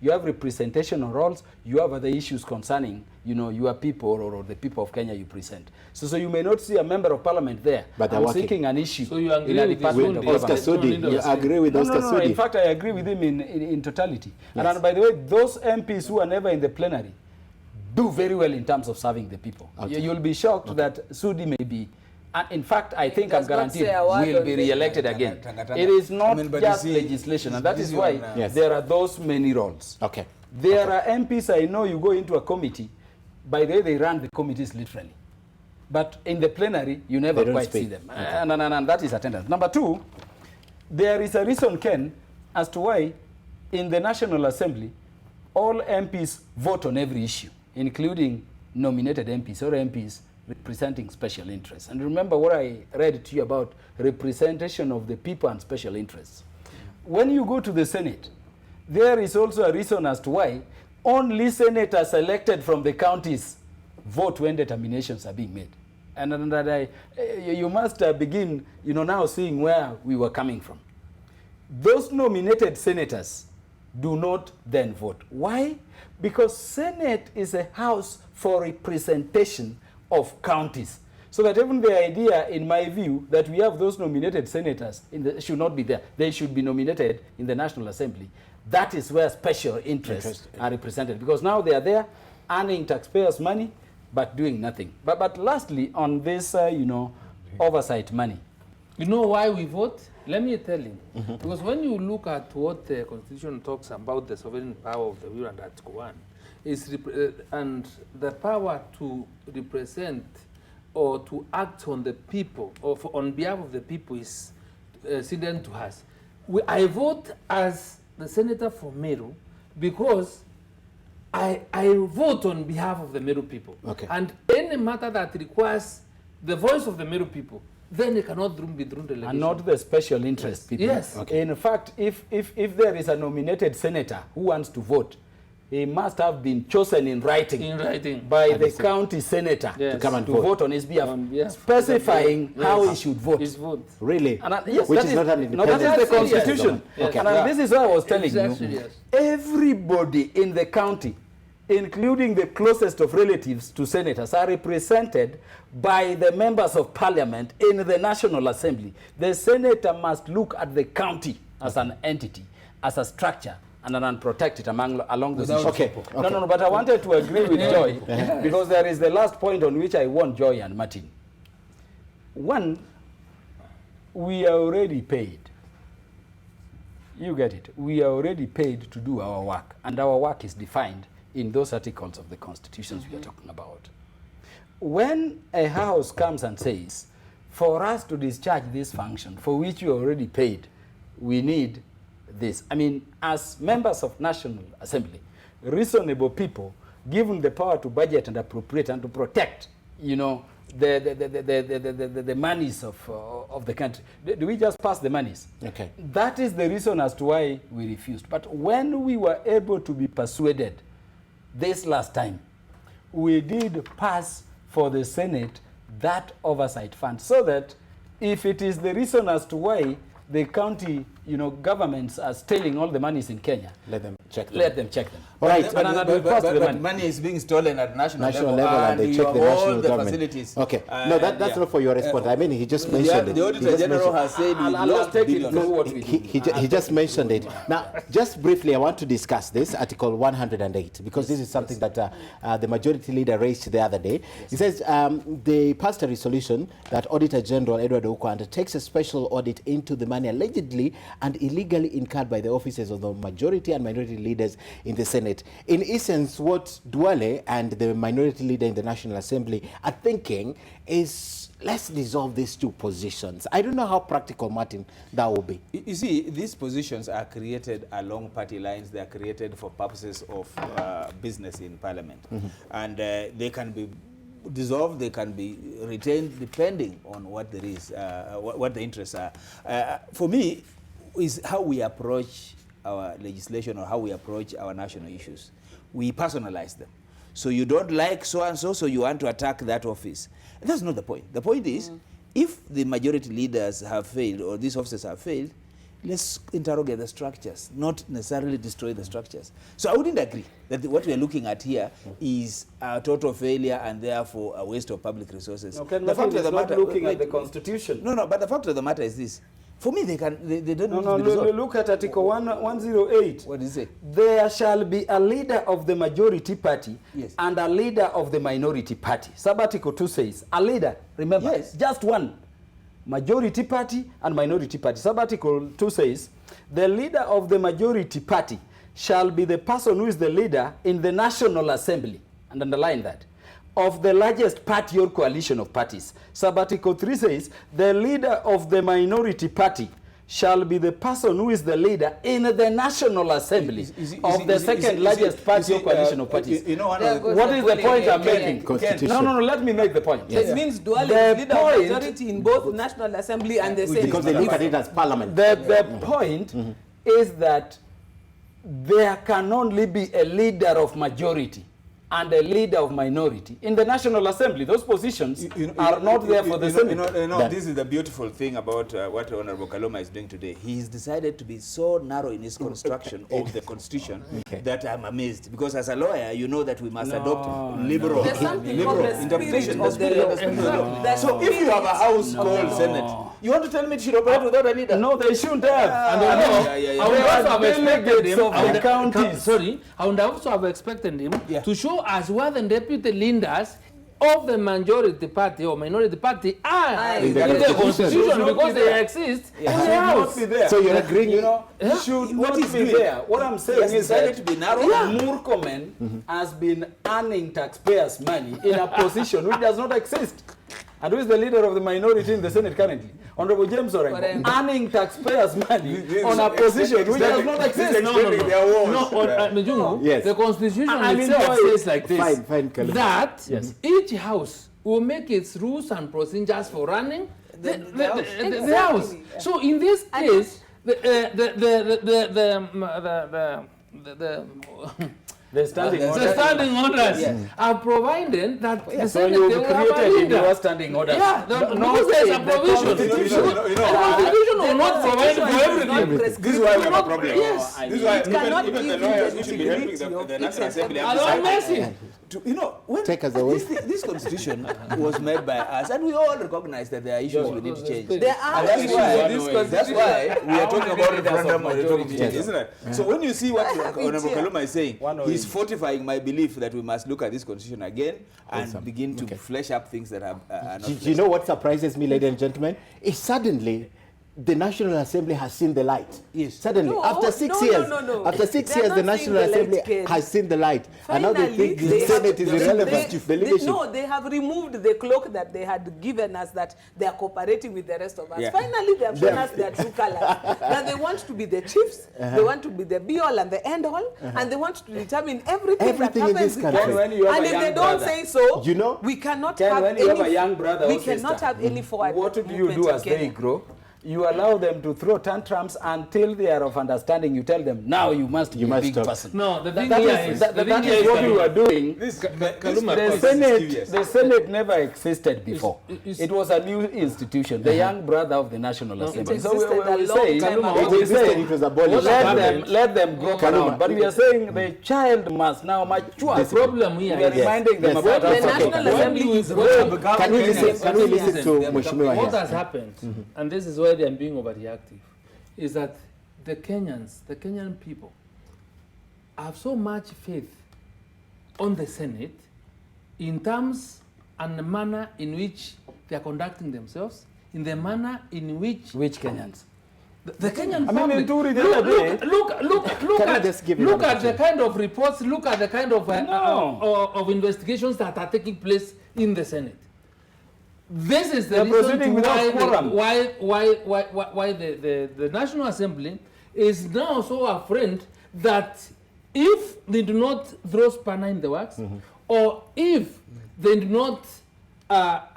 You have representational roles, you have other issues concerning, your people or the people of Kenya you present. So you may not see a member of Parliament there. But I'm seeking an issue. So you agree with Oscar Sudi? You agree with Oscar Sudi? No. In fact, I agree with him in totality. Yes. And by the way, those MPs who are never in the plenary do very well in terms of serving the people. Okay. You'll be shocked that Sudi may be. In fact, I think I'm guaranteed will be re-elected again. It is not just legislation, and that is why there are those many roles. Okay. There are MPs, I know you go into a committee, by the way, they run the committees literally. But in the plenary, you never quite see them. Okay. And that is attendance. Number 2, there is a reason, Ken, as to why in the National Assembly, all MPs vote on every issue, including nominated MPs or MPs representing special interests. And remember what I read to you about representation of the people and special interests. When you go to the Senate, there is also a reason as to why only senators elected from the counties vote when determinations are being made. And you must begin, now seeing where we were coming from. Those nominated senators do not then vote. Why? Because Senate is a house for representation of counties. So that even the idea, in my view, that we have those nominated senators should not be there. They should be nominated in the National Assembly. That is where special interests are represented. Because now they are there earning taxpayers' money, but doing nothing. But lastly, on this, oversight money. You know why we vote? Let me tell you. Because when you look at what the Constitution talks about the sovereign power of the will under Article 1, and the power to represent or to act on the people or on behalf of the people is ceded to us. I vote as the senator for Meru because I vote on behalf of the Meru people. Okay. And any matter that requires the voice of the Meru people, then it cannot be through delegation. And not the special interest people. Yes. Okay. In fact, if there is a nominated senator who wants to vote, he must have been chosen in writing, by the county senator Yes. to come and vote on his behalf, specifying how he should vote. His vote. Really? And yes, Which that is not an no, that independent is the Constitution. Okay. And this is what I was telling you. Serious. Everybody in the county, including the closest of relatives to senators, are represented by the members of parliament in the National Assembly. The senator must look at the county as an entity, as a structure, and then protect it along those issues. Okay. No, but I wanted to agree with Joy, because there is the last point on which I want Joy and Martin. One, we are already paid. You get it. We are already paid to do our work, and our work is defined in those articles of the constitutions we are talking about. When a house comes and says, for us to discharge this function for which you are already paid, we need this. I mean, as members of National Assembly, reasonable people, given the power to budget and appropriate and to protect, you know, the monies of the country. Do we just pass the monies? Okay. That is the reason as to why we refused. But when we were able to be persuaded this last time, we did pass for the Senate that oversight fund, so that if it is the reason as to why the county, you know, governments are stealing all the monies in Kenya, let them check them. Let them check them. All right, but money is being stolen at national level and they check the national government. Facilities. Okay, no, that's not for your response. I mean, he just mentioned it. The Auditor General has said he just mentioned it. Now, just briefly, I want to discuss this, Article 108, because this is something that the majority leader raised the other day. He says they passed a resolution that Auditor General Edward Ouko undertakes a special audit into the money allegedly and illegally incurred by the offices of the majority and minority leaders in the Senate. In essence, what Duale and the minority leader in the National Assembly are thinking is, let's dissolve these two positions. I don't know how practical, Martin, that will be. You see, these positions are created along party lines. They are created for purposes of business in Parliament. And they can be dissolved, they can be retained depending on what there is, what the interests are. For me, is how we approach our legislation or how we approach our national issues. We personalize them. So you don't like so-and-so, so you want to attack that office. And that's not the point. The point is, if the majority leaders have failed or these officers have failed, let's interrogate the structures, not necessarily destroy the structures. So I wouldn't agree that what we are looking at here is a total failure and therefore a waste of public resources. Okay, the fact of the matter, looking at the Constitution. No, but the fact of the matter is this. For me, they don't need to be look at Article 108. What is it? There shall be a leader of the majority party and a leader of the minority party. Sub-Article 2 says, a leader, remember, just one. Majority party and minority party. Sub-Article 2 says, the leader of the majority party shall be the person who is the leader in the National Assembly, and underline that, of the largest party or coalition of parties. Sub-Article 3 says, the leader of the minority party shall be the person who is the leader in the National Assembly of the second largest party or coalition of parties. You know, what is the point I'm making? No, let me make the point. It means dual leader of majority in both National Assembly and the Senate. Because they look at it as parliament. The point is that there can only be a leader of majority and a leader of minority in the National Assembly. Those positions are not there for the Senate. This is the beautiful thing about what Honorable Kaloma is doing today. He has decided to be so narrow in his construction of the Constitution that I'm amazed. Because as a lawyer, you know that we must adopt liberal interpretation. So if you have a house called Senate, you want to tell me it should operate without a leader? No, they shouldn't have. And I would also have expected him to show us where the deputy leaders of the majority party or minority party are in the constitution because they exist in the House. So you're agreeing, you know, should not be there. What I'm saying is that Murkomen has been earning taxpayers' money in a position which does not exist. And who is the leader of the minority in the Senate currently? Honorable James Orengo, earning taxpayers' money on a position which does not exist. Mijungu, yes. The Constitution itself says like this, that each house will make its rules and procedures for running the house. So in this case, the standing orders are provided that the so Senate you've created in your standing orders. Yeah, because there's a provision. The Constitution will not provide for everything. This is why we have a problem. Yes. This is why even the lawyers who should be helping the National Assembly. You know, when this constitution was made by us, and we all recognize that there are issues we need to change. There are issues. That's why we are talking about referendum majority change, isn't it? So when you see what Honorable Kaluma is saying, he's fortifying my belief that we must look at this constitution again and begin to flesh up things that are not. Do you know what surprises me, ladies and gentlemen? Is suddenly the National Assembly has seen the light. Yes. Suddenly, after 6 years, after 6 years, the National Assembly has seen the light. Finally, and now they think the Senate is irrelevant to the leadership. No, they have removed the cloak that they had given us that they are cooperating with the rest of us. Yeah. Finally, they have shown us their true colors. That they want to be the chiefs, they want to be the be-all and the end-all, and they want to determine everything that happens in this country. And if they don't say so, you know, we cannot have any. You have a young brother we cannot have any forward. What do you do as they grow? You allow them to throw tantrums until they are of understanding. You tell them, now you must be a big person. No, the thing that is what you are doing. The Senate never existed before. It was a new institution, the young brother of the National Assembly. So we say, let them grow around. But we are saying the child must now mature. The problem here we are reminding them about the National Assembly is Can we listen to Mheshimiwa? What has happened, and this is why they are being overreactive, is that the Kenyan people have so much faith on the Senate in terms and the manner in which they are conducting themselves, in the manner in which Kenyans? The Kenyan public. Look at the kind of reports, look at the kind of investigations that are taking place in the Senate. This is the reason why the National Assembly is now so afraid that if they do not throw spanner in the works, or if they do not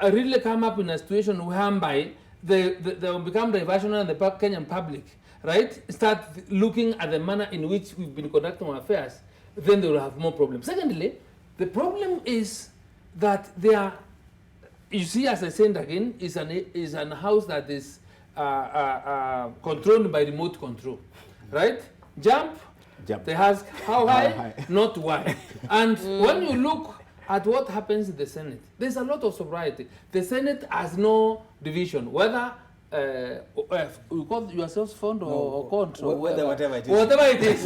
really come up in a situation whereby they will become diversionary and the Kenyan public, right, start looking at the manner in which we've been conducting our affairs, then they will have more problems. Secondly, the problem is that they are, you see, as I said again, is an house that is controlled by remote control, right? Jump. They ask how high, not why. And when you look at what happens in the Senate, there's a lot of sobriety. The Senate has no division, whether you call yourselves fund or contra, or whatever it is. Whatever it is.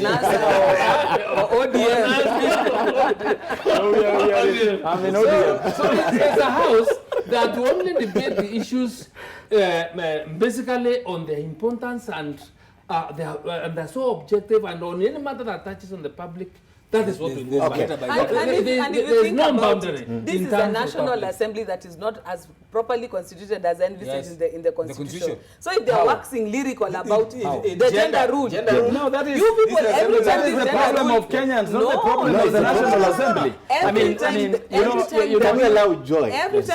So it's a house that will only debate the issues basically on their importance, and they're so objective, and on any matter that touches on the public. That is what we do. And if you think about it, this is a National Assembly that is not as properly constituted as envisaged in the Constitution. So if they are waxing lyrical about the gender rule, no, that is you people every time is the problem of Kenyans, not the problem of the National Assembly. Every time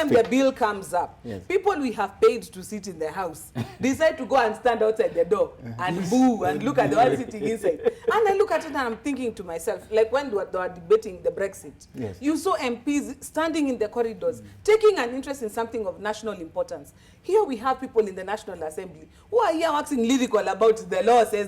the bill comes up, people we have paid to sit in the house decide to go and stand outside the door and boo and look at the one sitting inside. And I look at it and I'm thinking to myself, like when they were debating the Brexit, you saw MPs standing in the corridors, taking an interest in something of national importance. Here we have people in the National Assembly who are here waxing lyrical about the law says,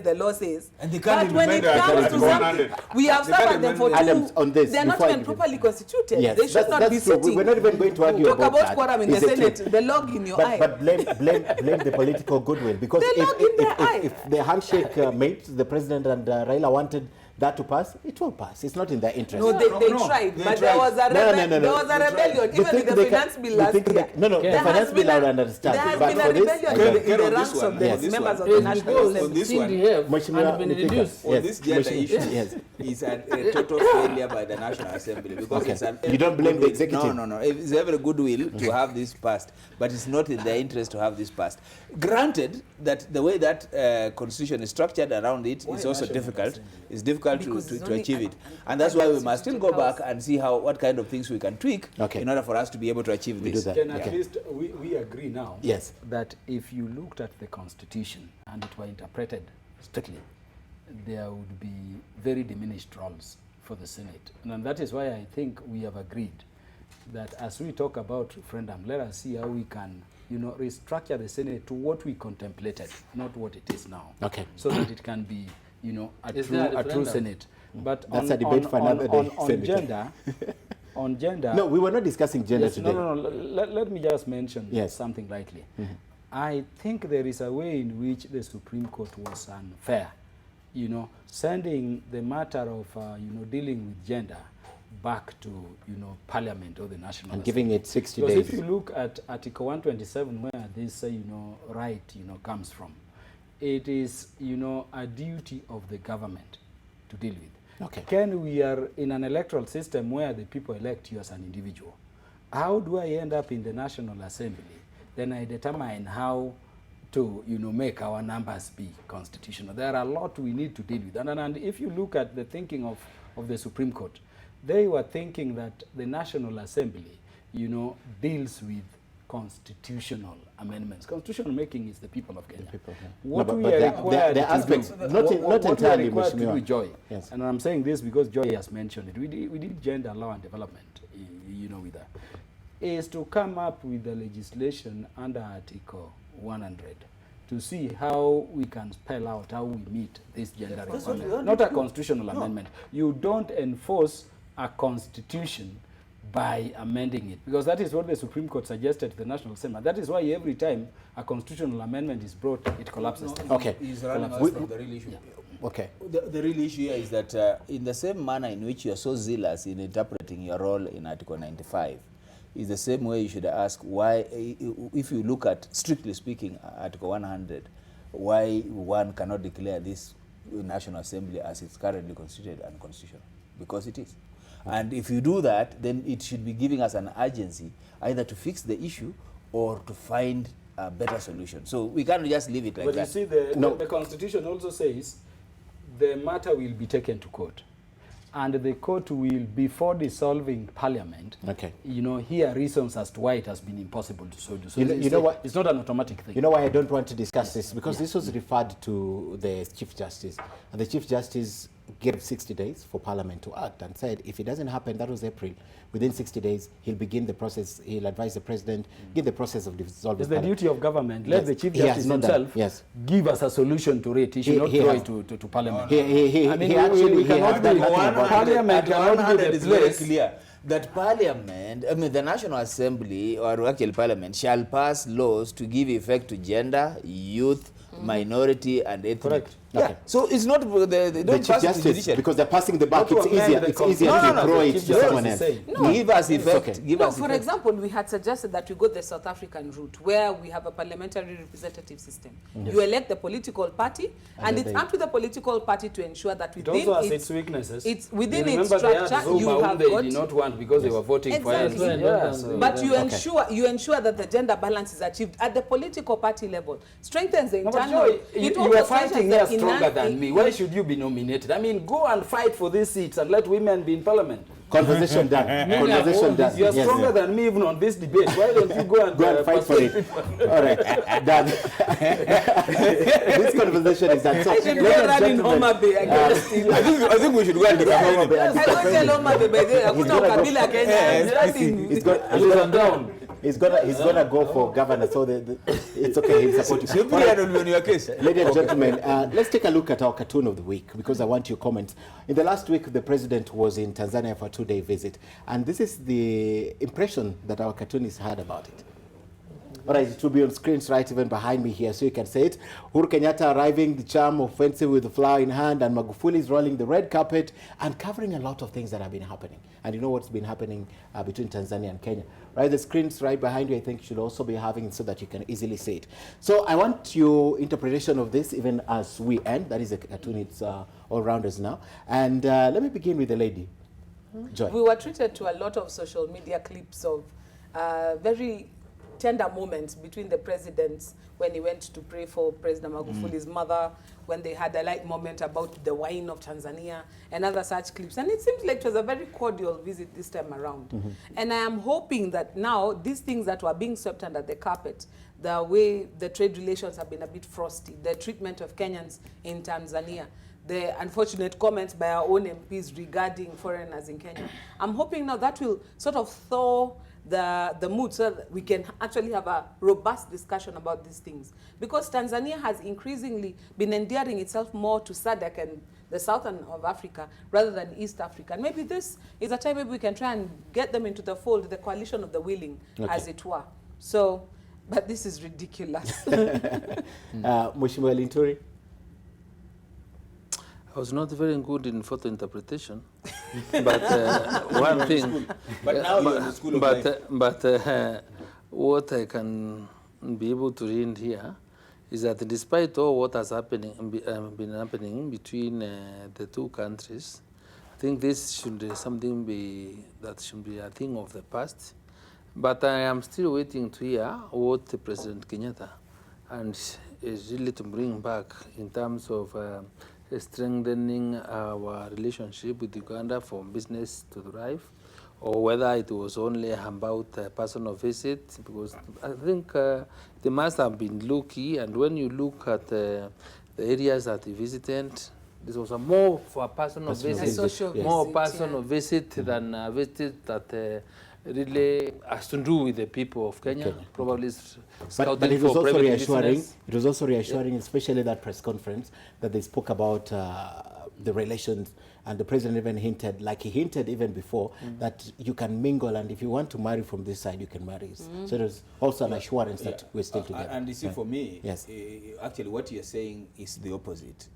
and they but when it comes to something, we have served them for they're not even properly constituted. They should not be sitting. We're not even going to argue about that. Quorum in the Senate, the log in your eye. But blame the political goodwill, because if the handshake made, the president and Raila wanted that to pass, it will pass. It's not in their interest. No, they tried, but there was a there was a rebellion. Even with the finance bill last year. The finance bill I would understand. There has been a rebellion in the ranks of the members of the National Assembly. On this gender issue, it's a total failure by the National Assembly because it's an you don't blame the executive. No. It's every goodwill to have this passed, but it's not in their interest to have this passed. Granted that the way that constitution is structured around it is also difficult. It's difficult to achieve it, and that's why we must still go back and see what kind of things we can tweak in order for us to be able to achieve this. Can at least we agree now that if you looked at the constitution and it were interpreted strictly, there would be very diminished roles for the Senate, and that is why I think we have agreed that as we talk about referendum, let us see how we can, restructure the Senate to what we contemplated, not what it is now. So that it can be, a true Senate. But that's a debate for another day. On gender. No, we were not discussing gender today. No. Let me just mention something lightly. I think there is a way in which the Supreme Court was unfair. Sending the matter of dealing with gender back to Parliament or the National Assembly. Giving it 60 because days. If you look at Article 127, where this right comes from, it is a duty of the government to deal with. Ken, we are in an electoral system where the people elect you as an individual. How do I end up in the National Assembly? Then I determine how to make our numbers be constitutional. There are a lot we need to deal with. And if you look at the thinking of the Supreme Court, they were thinking that the National Assembly, deals with constitutional amendments. Constitutional making is the people of Kenya. What we are required to do, Joy, and I'm saying this because Joy has mentioned it, we did gender law and development, with that, is to come up with the legislation under Article 100 to see how we can spell out how we meet this gender requirement. Not a constitutional amendment. You don't enforce a constitution by amending it, because that is what the Supreme Court suggested to the National Assembly. That is why every time a constitutional amendment is brought, it collapses. He's running us from the real issue. The real issue here is that in the same manner in which you are so zealous in interpreting your role in Article 95, is the same way you should ask why, if you look at, strictly speaking, Article 100, why one cannot declare this National Assembly as it's currently constituted unconstitutional, because it is. And if you do that, then it should be giving us an urgency either to fix the issue or to find a better solution. So we can't just leave it like that. But you see, the Constitution also says the matter will be taken to court. And the court will, before dissolving Parliament, hear reasons as to why it has been impossible to so do. So it's not an automatic thing. You know why I don't want to discuss this? Because this was referred to the Chief Justice. And the Chief Justice gave 60 days for Parliament to act and said if it doesn't happen, that was April, within 60 days, he'll begin the process, he'll advise the President, give the process of dissolving It's the duty of government. Let the Chief Justice himself give us a solution to it. He should not throw it to Parliament. Parliament cannot be the place clear that Parliament, the National Assembly, or actually Parliament, shall pass laws to give effect to gender, youth, minority, and ethnic. So it's not they don't pass it to judiciary because they're passing the buck. It's easier to throw it to someone else. Give us effect. For example, we had suggested that we go the South African route, where we have a parliamentary representative system. You elect the political party, and it's up to the political party to ensure that within it also has its weaknesses. It's within its structure. You have they did not want because they were voting for us. But you ensure that the gender balance is achieved at the political party level. Strengthens the internal. You are fighting here stronger than me. Why should you be nominated? I mean, go and fight for these seats and let women be in Parliament. Conversation done. Conversation done. You are stronger than me even on this debate. Why don't you go and fight for it? All right, done. This conversation is done. So, I should go run in Homa Bay against him. I think we should go and defend Homa Bay. I don't tell Homa Bay, but he's gonna go for governor, so it's okay. He'll support you. Ladies and gentlemen, let's take a look at our cartoon of the week, because I want your comments. In the last week, the president was in Tanzania for a 2-day visit, and this is the impression that our cartoonist had about it. All right, it will be on screens right even behind me here, so you can see it. Uhuru Kenyatta arriving, the charm offensive with the flower in hand, and Magufuli is rolling the red carpet and covering a lot of things that have been happening. And you know what's been happening between Tanzania and Kenya. Right, the screens right behind you, I think, should also be having it so that you can easily see it. So I want your interpretation of this even as we end. That is a cartoon, it's all-rounders now. And let me begin with the lady. Joy. We were treated to a lot of social media clips of very tender moments between the presidents when he went to pray for President Magufuli's mother, when they had a light moment about the wine of Tanzania and other such clips. And it seems like it was a very cordial visit this time around. And I am hoping that now these things that were being swept under the carpet, the way the trade relations have been a bit frosty, the treatment of Kenyans in Tanzania, the unfortunate comments by our own MPs regarding foreigners in Kenya. I'm hoping now that will sort of thaw the mood so that we can actually have a robust discussion about these things. Because Tanzania has increasingly been endearing itself more to SADC and the southern of Africa rather than East Africa. And maybe this is a time maybe we can try and get them into the fold, the coalition of the willing, as it were. So, but this is ridiculous. Mheshimiwa Linturi? I was not very good in photo interpretation, but one thing. But now you're in the school of life. But what I can be able to read here is that despite all what has been happening between the two countries, I think this should be something that should be a thing of the past. But I am still waiting to hear what President Kenyatta and is really to bring back in terms of strengthening our relationship with Uganda for business to thrive, or whether it was only about a personal visit, because I think they must have been low-key, and when you look at the areas that he visited, this was a more for a personal visit, more personal visit than a visit that really has to do with the people of Kenya. Probably but it was also reassuring. It was also reassuring, especially that press conference that they spoke about the relations, and the president even hinted, like he hinted even before, that you can mingle, and if you want to marry from this side, you can marry. So there's also an assurance that we're still together. And you see, for me, actually what you're saying is the opposite.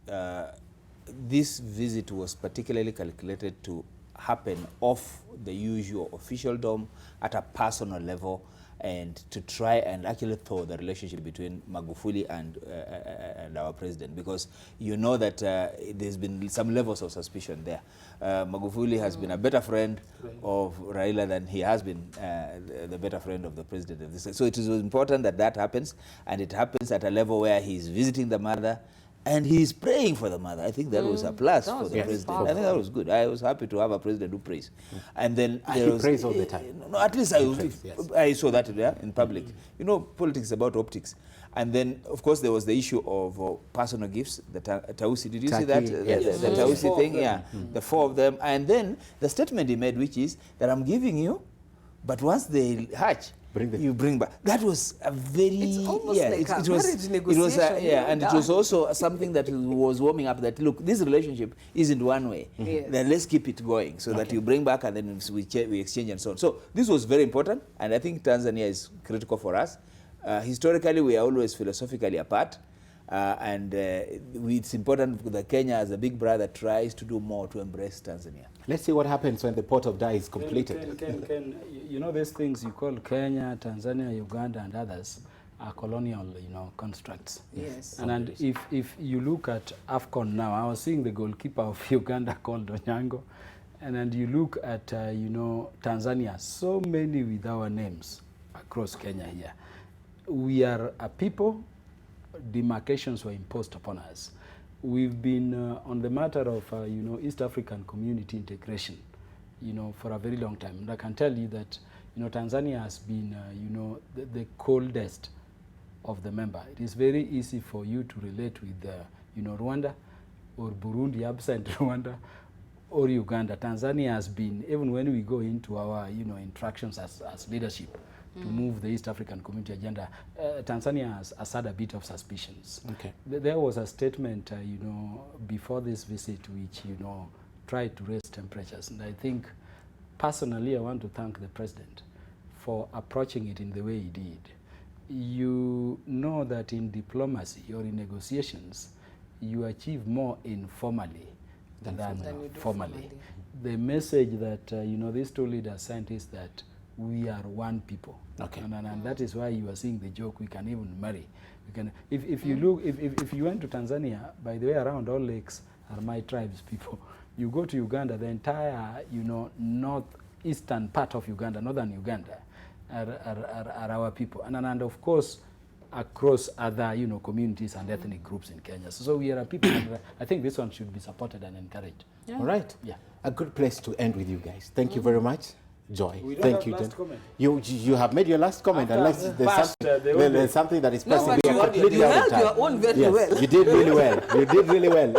This visit was particularly calculated to happen off the usual officialdom at a personal level, and to try and actually thaw the relationship between Magufuli and our president, because you know that there's been some levels of suspicion there. Magufuli has been a better friend of Raila than he has been the better friend of the president. So it is important that that happens, and it happens at a level where he's visiting the mother, and he's praying for the mother. I think that was a plus for the president. I think that was good. I was happy to have a president who prays. And then he prays all the time. No, at least I saw that in public. You know, politics is about optics. And then, of course, there was the issue of personal gifts, the Tausi. Did you see that? Yes. The Tausi thing? Yeah, the four of them. And then the statement he made, which is that I'm giving you, but once they hatch, you bring back. That was a very it's almost like it was and it was also something that was warming up. That look, this relationship isn't one way. Then let's keep it going so that you bring back, and then we exchange and so on. So this was very important, and I think Tanzania is critical for us. Historically, we are always philosophically apart. It's important that Kenya, as a big brother, tries to do more to embrace Tanzania. Let's see what happens when the port of Dar is completed. Ken, you know, these things you call Kenya, Tanzania, Uganda, and others are colonial, constructs. Yes. And if you look at AFCON now, I was seeing the goalkeeper of Uganda called Onyango, and you look at, Tanzania, so many with our names across Kenya here. We are a people. Demarcations were imposed upon us. We've been on the matter of, East African community integration, for a very long time. And I can tell you that, Tanzania has been, the coldest of the member. It is very easy for you to relate with, Rwanda or Burundi, absent Rwanda, or Uganda. Tanzania has been, even when we go into our, interactions as leadership, to move the East African community agenda, Tanzania has had a bit of suspicions. Okay. There was a statement, before this visit, which, tried to raise temperatures. And I think, personally, I want to thank the president for approaching it in the way he did. you know that in diplomacy or in negotiations, you achieve more informally than formally. The message that these two leaders sent is that we are one people. Okay. And that is why you are seeing the joke, we can even marry. We can, if you look, if you went to Tanzania, by the way, around all lakes are my tribe's people. You go to Uganda, the entire, northeastern part of Uganda, northern Uganda, are our people. And of course, across other, communities and ethnic groups in Kenya. So we are a people, and I think this one should be supported and encouraged. Yeah. All right. Yeah. A good place to end with you guys. Thank you very much. Joy. We don't Thank have you. last comment. You have made your last comment, unless there's something that is pressing. You held your own very well. You did really well. You did really well.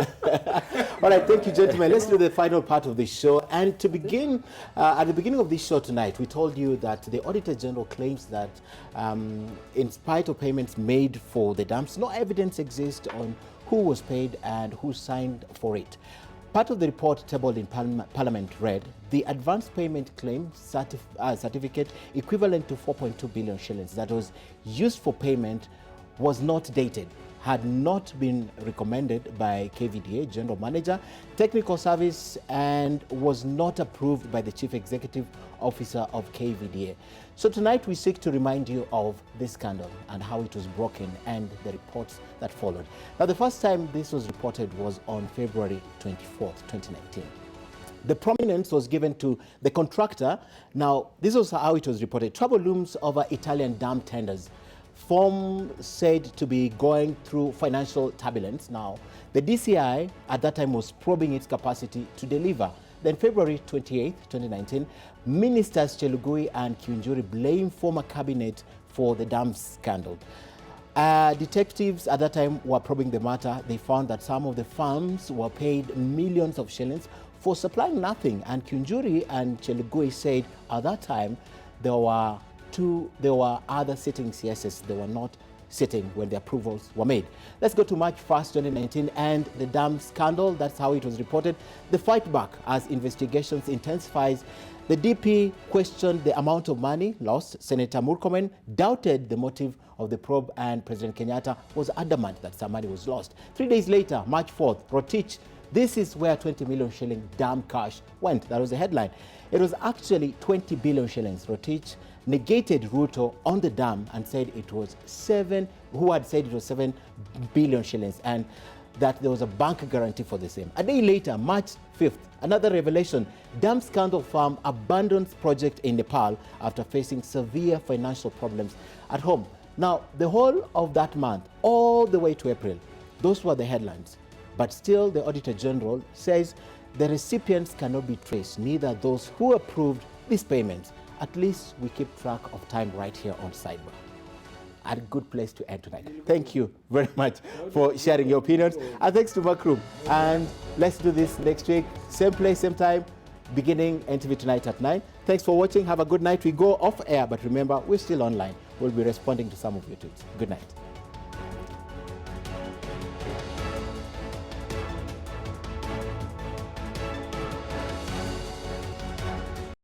All right, thank you, gentlemen. Let's do the final part of this show. And to begin, at the beginning of this show tonight, we told you that the Auditor General claims that in spite of payments made for the dams, no evidence exists on who was paid and who signed for it. Part of the report tabled in Parliament read, the advance payment claim certificate equivalent to 4.2 billion shillings that was used for payment was not dated, had not been recommended by KVDA, General Manager, Technical Service, and was not approved by the Chief Executive Officer of KVDA. So tonight we seek to remind you of this scandal and how it was broken and the reports that followed. Now, the first time this was reported was on February 24th, 2019. The prominence was given to the contractor. Now, this was how it was reported. Trouble looms over Italian dam tenders. Form said to be going through financial turbulence. Now, the DCI at that time was probing its capacity to deliver. Then February 28, 2019, Ministers Chelugui and Kiunjuri blamed former cabinet for the dam scandal. Detectives at that time were probing the matter. They found that some of the farms were paid millions of shillings for supplying nothing. And Kiunjuri and Chelugui said at that time there were other sitting CSs. They were not sitting when the approvals were made. Let's go to March 1st, 2019, and the dam scandal. That's how it was reported. The fight back as investigations intensifies. The DP questioned the amount of money lost. Senator Murkomen doubted the motive of the probe, and President Kenyatta was adamant that some money was lost. 3 days later, March 4th, Rotich, this is where 20 million shilling dam cash went. That was the headline. It was actually 20 billion shillings. Rotich negated Ruto on the dam and said it was 7 billion shillings, and that there was a bank guarantee for the same. A day later, March 5th, another revelation. Dam scandal firm abandons project in Nepal after facing severe financial problems at home. Now, the whole of that month, all the way to April, those were the headlines. But still, the Auditor General says the recipients cannot be traced, neither those who approved these payments. At least we keep track of time right here on Sidebar. A good place to end tonight. Thank you very much for sharing your opinions. And thanks to Macroom. And let's do this next week. Same place, same time, beginning NTV Tonight at 9. Thanks for watching. Have a good night. We go off air, but remember, we're still online. We'll be responding to some of your tweets. Good night.